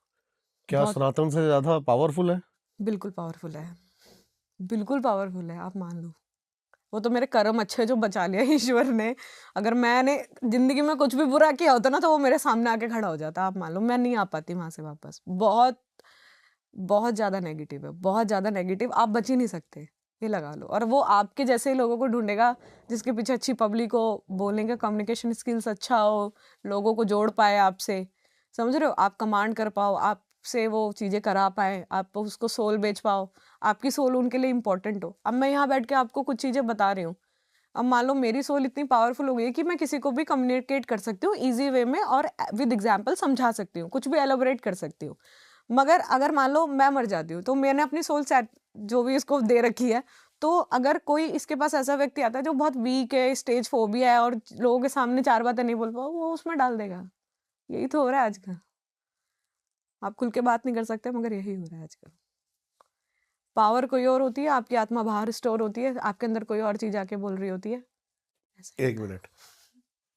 क्या बहुत, सनातन से ज्यादा पावरफुल है? बिल्कुल पावरफुल है, बिल्कुल पावरफुल है, आप मान लो। वो तो मेरे कर्म अच्छे जो बचा लिया ईश्वर ने। अगर मैंने जिंदगी में कुछ भी बुरा किया होता ना, तो वो मेरे सामने आके खड़ा हो जाता, आप मान लो। मैं नहीं आ पाती वहां से वापस। बहुत बहुत ज्यादा नेगेटिव है, बहुत ज्यादा नेगेटिव, आप बच ही नहीं सकते, ये लगा लो। और वो आपके जैसे ही लोगों को ढूंढेगा, जिसके पीछे अच्छी पब्लिक हो, बोलने का कम्युनिकेशन स्किल्स अच्छा हो, लोगों को जोड़ पाए आपसे, समझ रहे हो, आप कमांड कर पाओ, आपसे वो चीजें करा पाए, आप उसको सोल बेच पाओ, आपकी सोल उनके लिए इंपॉर्टेंट हो। अब मैं यहाँ बैठ के आपको कुछ चीजें बता रही हूँ, अब मान लो मेरी सोल इतनी पावरफुल हो गई है कि मैं किसी को भी कम्युनिकेट कर सकती हूँ इजी वे में, और विद एग्जाम्पल समझा सकती हूँ, कुछ भी एलोबरेट कर सकती हूँ। मगर अगर मान लो मैं मर जाती हूँ, तो मैंने अपनी सोल सेट जो भी इसको दे रखी है, तो अगर कोई इसके पास ऐसा व्यक्ति आता है जो बहुत वीक है, स्टेज फोबिया है, और लोगों के सामने 4 बातें नहीं बोल पाओ, वो उसमें डाल देगा। यही तो हो रहा है आजकल। आप खुल के बात नहीं कर सकते, मगर यही हो रहा है आजकल। पावर कोई और होती है, आपकी आत्मा बाहर स्टोर होती है, आपके अंदर कोई और चीज आके बोल रही होती है, ऐसा ही एक होता है। मिनट,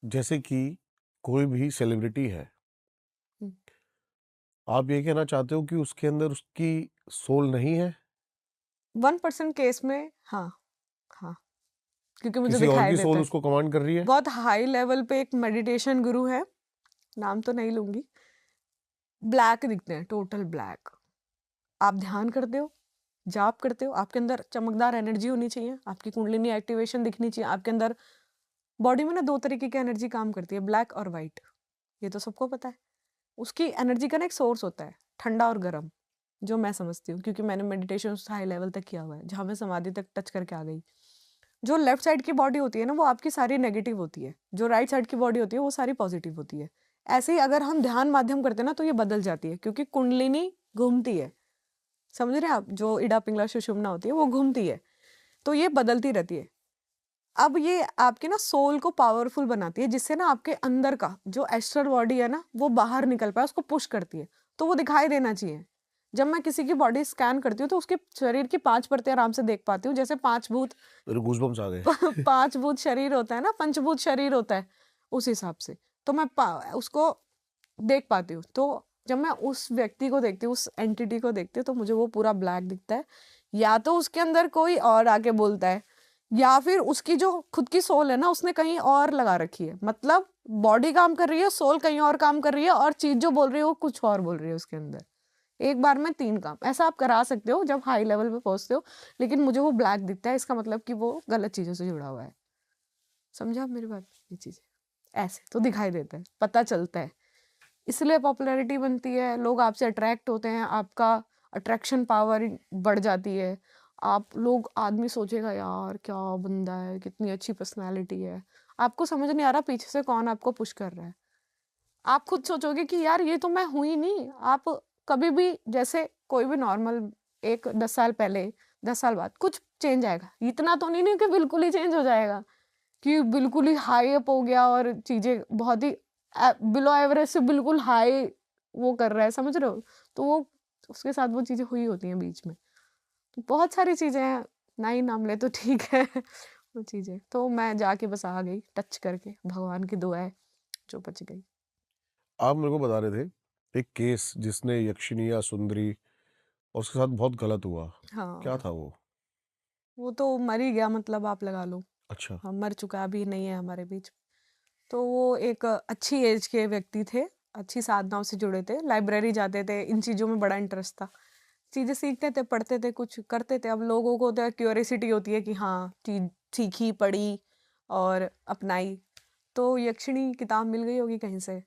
जैसे कि कोई भी सेलिब्रिटी है, हम्म। आप ये कहना चाहते हो कि उसके अंदर उसकी सोल नहीं है? 1% केस में हाँ, हाँ, क्योंकि मुझे किसी और दिखाई की देता सोल है। उसको कमांड कर रही है? बहुत हाई लेवल पे एक मेडिटेशन गुरु है, नाम तो नहीं लूंगी, ब्लैक दिखते हैं, टोटल ब्लैक। आप ध्यान करते हो, जाप करते हो, आपके अंदर चमकदार एनर्जी होनी चाहिए, आपकी कुंडलिनी एक्टिवेशन दिखनी चाहिए आपके अंदर। बॉडी में ना 2 तरीके की एनर्जी काम करती है, ब्लैक और वाइट, ये तो सबको पता है। उसकी एनर्जी का ना एक सोर्स होता है, ठंडा और गर्म, जो मैं समझती हूँ, क्योंकि मैंने मेडिटेशन उस हाई लेवल तक किया हुआ है, जहाँ मैं समाधि तक टच करके आ गई। जो लेफ्ट साइड की बॉडी होती है ना वो आपकी सारी नेगेटिव होती है, जो राइट साइड की बॉडी होती है वो सारी पॉजिटिव होती है। ऐसे ही अगर हम ध्यान माध्यम करते हैं ना तो ये बदल जाती है, क्योंकि कुंडलिनी घूमती है, समझ रहे हैं आप, जो इडा पिंगला सुषुम्ना होती है वो घूमती है, तो ये बदलती रहती है। अब ये आपके ना सोल को पावरफुल बनाती है, जिससे ना आपके अंदर का जो एस्ट्रल बॉडी है ना वो बाहर निकल पाए, उसको पुश करती है, तो वो दिखाई देना चाहिए। जब मैं किसी की बॉडी स्कैन करती हूँ तो उसके शरीर की 5 परतें आराम से देख पाती हूँ, जैसे 5 भूत मेरे गूज़बम्प्स आ गए। 5 भूत शरीर होता है ना, पंचभूत शरीर होता है, उस हिसाब से तो मैं उसको देख पाती हूँ। तो जब मैं उस व्यक्ति को देखती हूँ, उस एंटिटी को देखती हूँ, तो मुझे वो पूरा ब्लैक दिखता है, या तो उसके अंदर कोई और आके बोलता है, या फिर उसकी जो खुद की सोल है ना उसने कहीं और लगा रखी है, मतलब बॉडी काम कर रही है, सोल कहीं और काम कर रही है, और चीज जो बोल रही है वो कुछ और बोल रही है उसके अंदर। एक बार में 3 काम ऐसा आप करा सकते हो जब हाई लेवल पे पहुंचते हो, लेकिन मुझे वो ब्लैक दिखता है, इसका मतलब कि वो गलत चीजों से जुड़ा हुआ है। समझा आप मेरी बात? ये चीजें ऐसे तो दिखाई देता है, पता चलता है, इसलिए पॉपुलैरिटी बनती है, लोग आपसे अट्रैक्ट होते हैं, आपका अट्रैक्शन पावर बढ़ जाती है। आप लोग आदमी सोचेगा यार क्या बंदा है, कितनी अच्छी पर्सनालिटी है, आपको समझ नहीं आ रहा पीछे से कौन आपको पुश कर रहा है। आप खुद सोचोगे कि यार ये तो मैं हुई नहीं। आप कभी भी जैसे कोई भी नॉर्मल एक 10 साल पहले 10 साल बाद कुछ चेंज आएगा, इतना तो नहीं कि बिल्कुल ही चेंज हो जाएगा, कि बिल्कुल ही हाई अप हो गया और चीजें बहुत ही बिलो एवरेज से बिल्कुल हाई वो कर रहा है, समझ रहे हो? तो वो उसके साथ वो चीजें हुई होती हैं बीच में, तो बहुत सारी चीजें हैं, ना ही नाम ले तो ठीक है। वो चीजें तो मैं जाके बस आ गई टच करके, भगवान की दुआ है जो बच गई। आप मेरे को बता रहे थे एक केस जिसने यक्षिनी या सुंदरी और उसके साथ बहुत गलत हुआ। क्या हाँ, था वो? वो तो मर ही गया, मतलब आप लगा लो। अच्छा। हाँ, मर चुका, अभी नहीं है हमारे बीच। तो वो एक अच्छी एज के व्यक्ति थे, अच्छी साधनाओं से जुड़े थे, लाइब्रेरी जाते थे, इन चीज़ों में बड़ा इंटरेस्ट था, चीज़ें सीखते थे, पढ़ते थे, कुछ करते थे। अब लोगों को तो क्यूरियोसिटी होती है कि हाँ चीज सीखी, पढ़ी और अपनाई, तो यक्षिणी किताब मिल गई होगी कहीं से,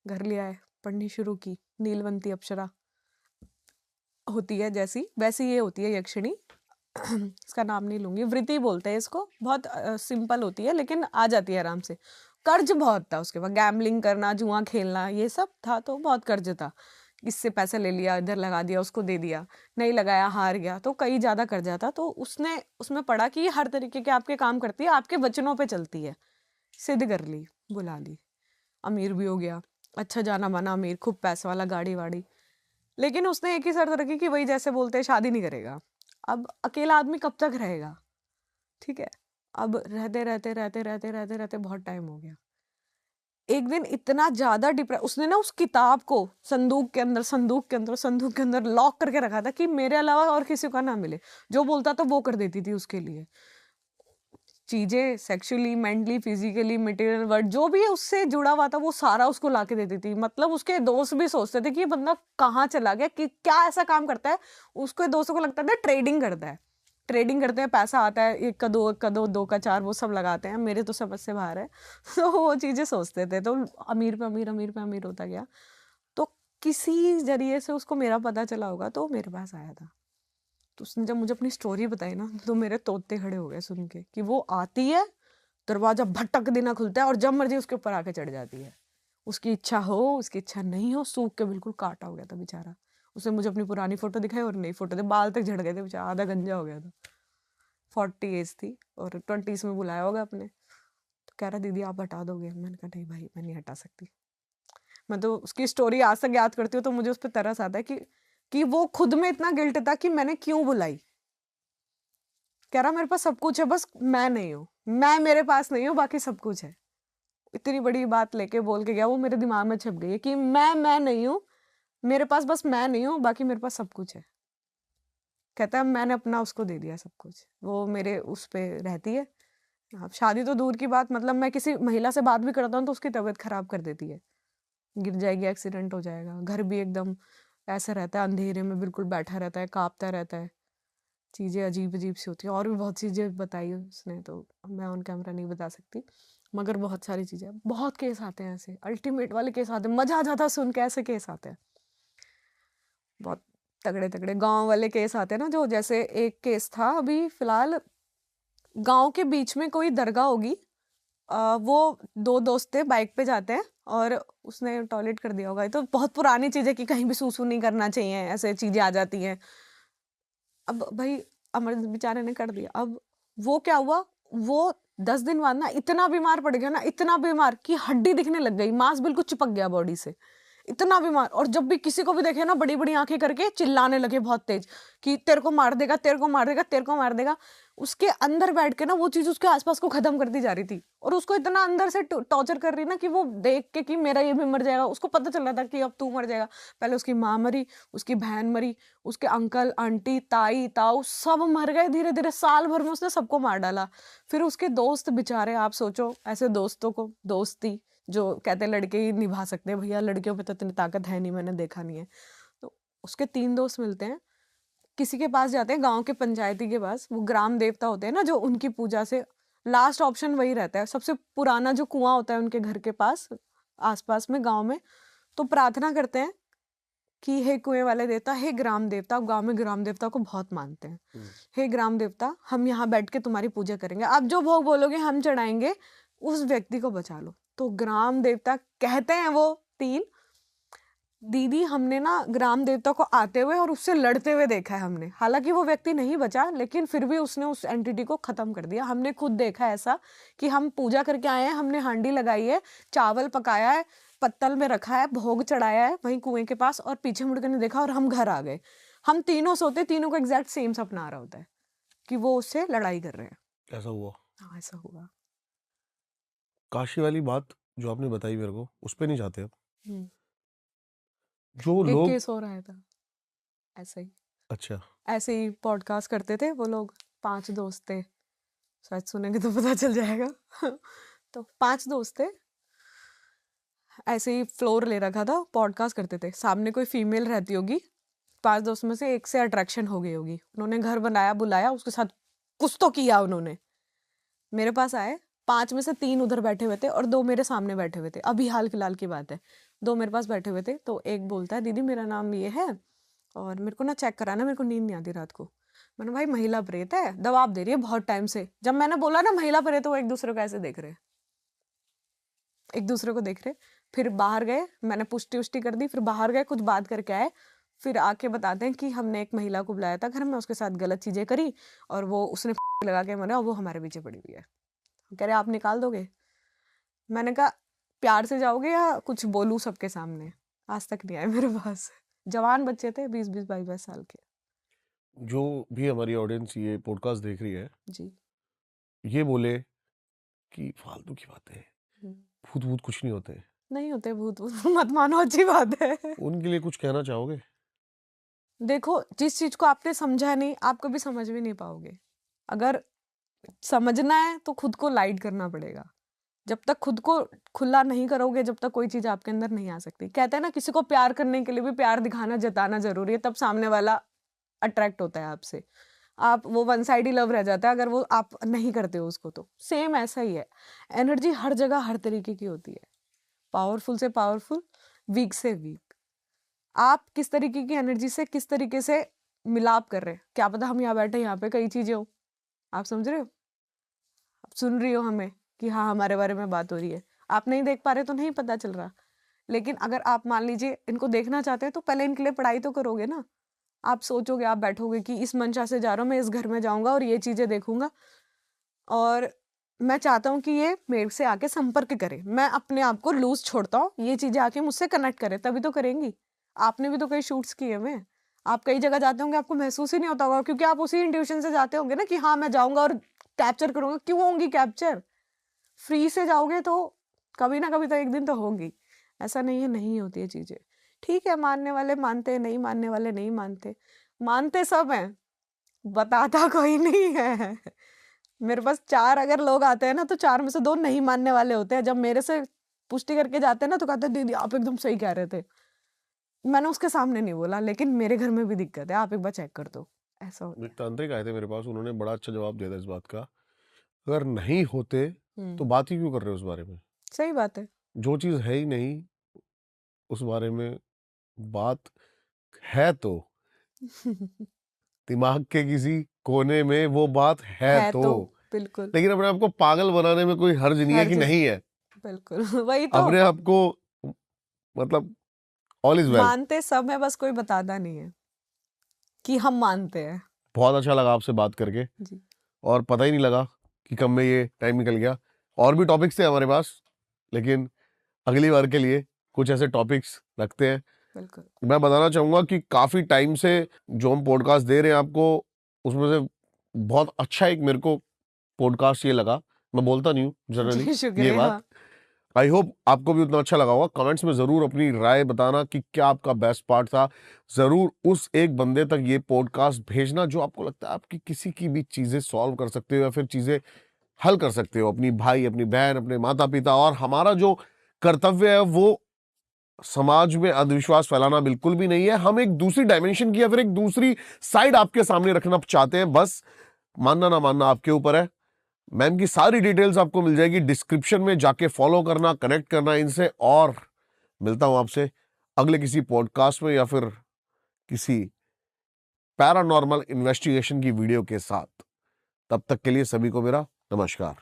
घर ले आए, पढ़नी शुरू की। नीलवंती अप्सरा होती है जैसी वैसी ये होती है यक्षिणी। इसका नाम नहीं लूंगी, वृत्ति बोलते हैं इसको, बहुत सिंपल होती है लेकिन आ जाती है आराम से। कर्ज बहुत था उसके बाद, गैम्बलिंग करना, जुआ खेलना, ये सब था, तो बहुत कर्ज था। इससे पैसे ले लिया, इधर लगा दिया, उसको दे दिया, नहीं लगाया, हार गया, तो कई ज्यादा कर्जा था। तो उसने उसमें पढ़ा कि ये हर तरीके के आपके काम करती है, आपके वचनों पे चलती है। सिद्ध कर ली, बुला ली, अमीर भी हो गया, अच्छा जाना माना अमीर, खूब पैसे वाला, गाड़ी वाड़ी। लेकिन उसने एक ही शर्त रखी कि वही जैसे बोलते हैं, शादी नहीं करेगा। अब अकेला आदमी कब तक रहेगा? ठीक है, अब रहते रहते रहते रहते रहते रहते बहुत टाइम हो गया। एक दिन इतना ज्यादा डिप्रेस, उसने ना उस किताब को संदूक के अंदर लॉक करके रखा था कि मेरे अलावा और किसी का ना मिले। जो बोलता था वो कर देती थी उसके लिए, चीजें sexually, mentally, physically, material word जो भी है उससे जुड़ा हुआ था वो सारा उसको लाके देती थी। मतलब उसके दोस्त भी सोचते थे कि ये बंदा कहाँ चला गया, कि क्या ऐसा काम करता है। उसके दोस्तों को लगता था ट्रेडिंग करता है, ट्रेडिंग करते हैं, पैसा आता है, 1 का 2, 1 का 2, 2 का 4, वो सब लगाते हैं, मेरे तो समझ से बाहर है। तो वो चीजें सोचते थे, तो अमीर पे अमीर, अमीर पे अमीर होता गया। तो किसी जरिए से उसको मेरा पता चला होगा, तो मेरे पास आया था। तो उसने जब मुझे अपनी स्टोरी बताई ना, तो मेरे तोते खड़े हो गए सुन के, कि वो आती है, दरवाजा भटक देना खुलता है और जब मर्जी उसके ऊपर आके चढ़ जाती है। उसकी इच्छा हो, उसकी इच्छा नहीं हो, सूख के बिल्कुल काटा हो गया था बेचारा। उसने मुझे अपनी पुरानी फोटो दिखाई और नई फोटो दे, बाल तक झड़ गए थे बेचारा, आधा गंजा हो गया था। 40 एज थी और 20s में बुलाया होगा अपने। तो कह रहा दीदी आप हटा दोगे? मैंने कहा नहीं भाई, मैं नहीं हटा सकती। मैं तो उसकी स्टोरी आज तक याद करती हूँ तो मुझे उस पर तरस आता है कि वो खुद में इतना गिल्ट था कि मैंने क्यों बुलाई। कह रहा मेरे पास सब कुछ है, बस मैं नहीं हूँ, मैं मेरे पास नहीं हूँ, बाकी सब कुछ है। इतनी बड़ी बात लेके बोल के गया, वो मेरे दिमाग में छप गई है कि मैं नहीं हूँ, मेरे पास बस मैं नहीं हूँ, बाकी मेरे पास सब कुछ है। कहता है मैंने अपना उसको दे दिया सब कुछ, वो मेरे उस पे रहती है। अब शादी तो दूर की बात, मतलब मैं किसी महिला से बात भी करता हूँ तो उसकी तबीयत खराब कर देती है, गिर जाएगी, एक्सीडेंट हो जाएगा। घर भी एकदम ऐसा रहता है, अंधेरे में बिल्कुल बैठा रहता है, कांपता रहता है, चीज़ें अजीब अजीब सी होती है। और भी बहुत चीज़ें बताई उसने, तो मैं ऑन कैमरा नहीं बता सकती, मगर बहुत सारी चीज़ें, बहुत केस आते हैं ऐसे, अल्टीमेट वाले केस आते हैं, मजा आ जाता है सुन के, ऐसे केस आते हैं बहुत तगड़े तगड़े गांव वाले केस आते हैं ना। जो जैसे एक केस था अभी फिलहाल, गांव के बीच में कोई दरगाह होगी, वो दो दोस्त थे, बाइक पे जाते हैं और उसने टॉयलेट कर दिया होगा। ये तो बहुत पुरानी चीज है कि कहीं भी सूसू नहीं करना चाहिए, ऐसे चीजें आ जाती हैं। अब भाई अमर बेचारे ने कर दिया। अब वो क्या हुआ, वो 10 दिन बाद ना इतना बीमार पड़ गया ना, इतना बीमार कि हड्डी दिखने लग गई, मांस बिल्कुल चिपक गया बॉडी से, इतना बीमार। और जब भी किसी को भी देखे ना, बड़ी बड़ी आंखें करके चिल्लाने लगे बहुत तेज कि तेरे को मार देगा, तेरे को मार देगा, तेरे को मार देगा। उसके अंदर बैठ के ना वो चीज उसके आसपास को खत्म कर दी जा रही थी, और उसको इतना अंदर से टॉर्चर कर रही ना कि वो देख के कि मेरा ये भी मर जाएगा। उसको पता चल रहा था कि अब तू मर जाएगा। पहले उसकी माँ मरी, उसकी बहन मरी, उसके अंकल आंटी ताई ताऊ सब मर गए। धीरे धीरे साल भर में उसने सबको मार डाला। फिर उसके दोस्त बेचारे, आप सोचो ऐसे दोस्तों को, दोस्ती जो कहते हैं लड़के ही निभा सकते हैं, भैया लड़कियों पे तो इतनी ताकत है नहीं, मैंने देखा नहीं है। तो उसके 3 दोस्त मिलते हैं, किसी के पास जाते हैं, गांव के पंचायती के पास। वो ग्राम देवता होते हैं ना, जो उनकी पूजा से लास्ट ऑप्शन वही रहता है, सबसे पुराना जो कुआं होता है उनके घर के पास आसपास में गांव में। तो प्रार्थना करते हैं कि हे कुएं वाले देवता, हे ग्राम देवता। गांव में ग्राम देवता को बहुत मानते हैं। हे ग्राम देवता, हम यहाँ बैठ के तुम्हारी पूजा करेंगे, आप जो भोग बोलोगे हम चढ़ाएंगे, उस व्यक्ति को बचा लो। तो ग्राम देवता कहते हैं, वो 3 दीदी, हमने ना ग्राम देवता को आते हुए और उससे लड़ते हुए देखा है हमने। हालांकि वो व्यक्ति नहीं बचा, लेकिन फिर भी उसने उस एंटिटी को खत्म कर दिया। हमने खुद देखा ऐसा कि हम पूजा करके आए हैं, हमने हांडी लगाई है, चावल पकाया है, पत्तल में रखा है, भोग चढ़ाया है वहीं कुएं के पास, और पीछे मुड़कर नहीं देखा और हम घर आ गए। हम तीनों सोते, तीनों को एग्जैक्ट सेम सपना आ रहा होता है कि वो उससे लड़ाई कर रहे हैं। ऐसा हुआ? हाँ, ऐसा हुआ। काशी वाली बात जो आपने बताई मेरे को, उस पे नहीं जाते अब। हम्म, जो एक लोग, केस हो रहा था ऐसे ही, अच्छा, ऐसे ही पॉडकास्ट करते थे वो लोग। 5 दोस्त थे, शायद सुनेंगे तो पता चल जाएगा। तो 5 दोस्त थे, ऐसे ही फ्लोर ले रखा था, पॉडकास्ट करते थे। सामने कोई फीमेल रहती होगी, 5 दोस्त में से एक से अट्रैक्शन हो गई होगी, उन्होंने घर बनाया, बुलाया, उसके साथ कुछ तो किया उन्होंने। मेरे पास आए, 5 में से 3 उधर बैठे हुए थे और 2 मेरे सामने बैठे हुए थे। अभी हाल फिलहाल की बात है, 2 मेरे पास बैठे हुए थे। तो एक बोलता है, दीदी मेरा नाम ये है और मेरे को ना चेक कराना, मेरे को नींद नहीं आती रात को। मैंने, भाई महिला प्रेत है, दबाव दे रही है बहुत टाइम से। जब मैंने बोला ना महिला प्रेत, तो वो एक दूसरे को ऐसे देख रहे, एक दूसरे को देख रहे। फिर बाहर गए, मैंने पुष्टि उष्टि कर दी, फिर बाहर गए, कुछ बात करके आए, फिर आके बताते हैं कि हमने एक महिला को बुलाया था घर में, उसके साथ गलत चीजें करी और वो उसने लगा के मरा और वो हमारे पीछे पड़ी हुई है। कह रहे आप निकाल दोगे? मैंने कहा प्यार से जाओगे या कुछ बोलूं सबके सामने? आज तक नहीं आए मेरे पास। जवान बच्चे थे, 20-20 22 साल के। जो भी हमारी ऑडियंस ये पॉडकास्ट देख रही है, जी। ये बोले कि फालतू की बातें हैं, हम्म, भूत भूत कुछ नहीं होते, नहीं होते भूत वूत, मत मानो, अच्छी बात है। उनके लिए कुछ कहना चाहोगे? देखो, जिस चीज को आपने समझा नहीं, आप कभी समझ भी नहीं पाओगे। अगर समझना है तो खुद को लाइट करना पड़ेगा। जब तक खुद को खुला नहीं करोगे, जब तक कोई चीज आपके अंदर नहीं आ सकती। कहते हैं ना, किसी को प्यार करने के लिए भी प्यार दिखाना, जताना जरूरी है, तब सामने वाला अट्रैक्ट होता है आपसे। आप वो वन साइड ही लव रह जाता है अगर वो आप नहीं करते हो उसको। तो सेम ऐसा ही है, एनर्जी हर जगह हर तरीके की होती है, पावरफुल से पावरफुल, वीक से वीक। आप किस तरीके की एनर्जी से किस तरीके से मिलाप कर रहे हैं, क्या पता हम यहाँ बैठे, यहाँ पे कई चीजें हो, आप समझ रहे हो, आप सुन रही हो हमें कि हाँ हमारे बारे में बात हो रही है, आप नहीं देख पा रहे तो नहीं पता चल रहा। लेकिन अगर आप मान लीजिए इनको देखना चाहते हैं, तो पहले इनके लिए पढ़ाई तो करोगे ना। आप सोचोगे, आप बैठोगे कि इस मंशा से जा रहा हूँ मैं, इस घर में जाऊंगा और ये चीजें देखूंगा, और मैं चाहता हूँ कि ये मेरे से आके संपर्क करे, मैं अपने आप को लूज छोड़ता हूँ, ये चीजें आके मुझसे कनेक्ट करे, तभी तो करेंगी। आपने भी तो कई शूट्स किए हुए हैं, आप कई जगह जाते होंगे, आपको महसूस ही नहीं होता होगा, क्योंकि आप उसी इंट्यूशन से जाते होंगे ना कि हाँ मैं जाऊंगा और कैप्चर करूंगा। क्यों होंगी कैप्चर? फ्री से जाओगे तो कभी ना कभी तो एक दिन तो होगी। ऐसा नहीं है नहीं होती है चीजें। ठीक है, मानने वाले मानते हैं, नहीं मानने वाले नहीं मानते, मानते सब हैं, बताता कोई नहीं है। मेरे पास 4 अगर लोग आते हैं ना, तो 4 में से 2 नहीं मानने वाले होते हैं। जब मेरे से पुष्टि करके जाते हैं ना, तो कहते हैं दीदी आप एकदम सही कह रहे थे। मैंने उसके सामने नहीं बोला, लेकिन मेरे घर में भी दिक्कत है, आप एक बार चेक कर दो। ऐसा होता एक है। तांत्रिक आए थे मेरे पास, उन्होंने बड़ा अच्छा जवाब दिया था इस बात का, अगर नहीं होते तो हम्म, बात ही क्यों कर रहे हो उस बारे में? सही बात है। जो चीज है ही नहीं उस बारे में बात है तो दिमाग के किसी कोने में वो बात है है तो तो बिल्कुल लेकिन अपने आप को पागल बनाने में कोई हर्ज नहीं है हर कि जगह नहीं है। बिल्कुल वही तो अपने आप को मतलब ऑल इज वेल। मानते सब है, बस कोई बताता नहीं है कि हम मानते हैं। बहुत अच्छा लगा आपसे बात करके, जी और पता ही नहीं लगा कि कब में ये टाइम निकल गया। और भी टॉपिक्स थे हमारे पास, लेकिन अगली बार के लिए कुछ ऐसे टॉपिक्स रखते हैं। बिल्कुल मैं बताना चाहूंगा कि काफी टाइम से जो हम पॉडकास्ट दे रहे हैं आपको, उसमें से बहुत अच्छा एक मेरे को पॉडकास्ट ये लगा। मैं बोलता नहीं हूँ जनरली जी ये शुक्रिया। बात। आई होप आपको भी उतना अच्छा लगा होगा। कमेंट्स में जरूर अपनी राय बताना कि क्या आपका बेस्ट पार्ट था। जरूर उस एक बंदे तक ये पॉडकास्ट भेजना जो आपको लगता है आपकी किसी की भी चीजें सॉल्व कर सकते हो या फिर चीजें हल कर सकते हो, अपनी भाई, अपनी बहन, अपने माता पिता। और हमारा जो कर्तव्य है वो समाज में अंधविश्वास फैलाना बिल्कुल भी नहीं है। हम एक दूसरी डायमेंशन की या फिर एक दूसरी साइड आपके सामने रखना चाहते हैं। बस मानना ना मानना आपके ऊपर है। मैम की सारी डिटेल्स आपको मिल जाएगी डिस्क्रिप्शन में, जाके फॉलो करना, कनेक्ट करना इनसे। और मिलता हूं आपसे अगले किसी पॉडकास्ट में या फिर किसी पैरानॉर्मल इन्वेस्टिगेशन की वीडियो के साथ। तब तक के लिए सभी को मेरा नमस्कार।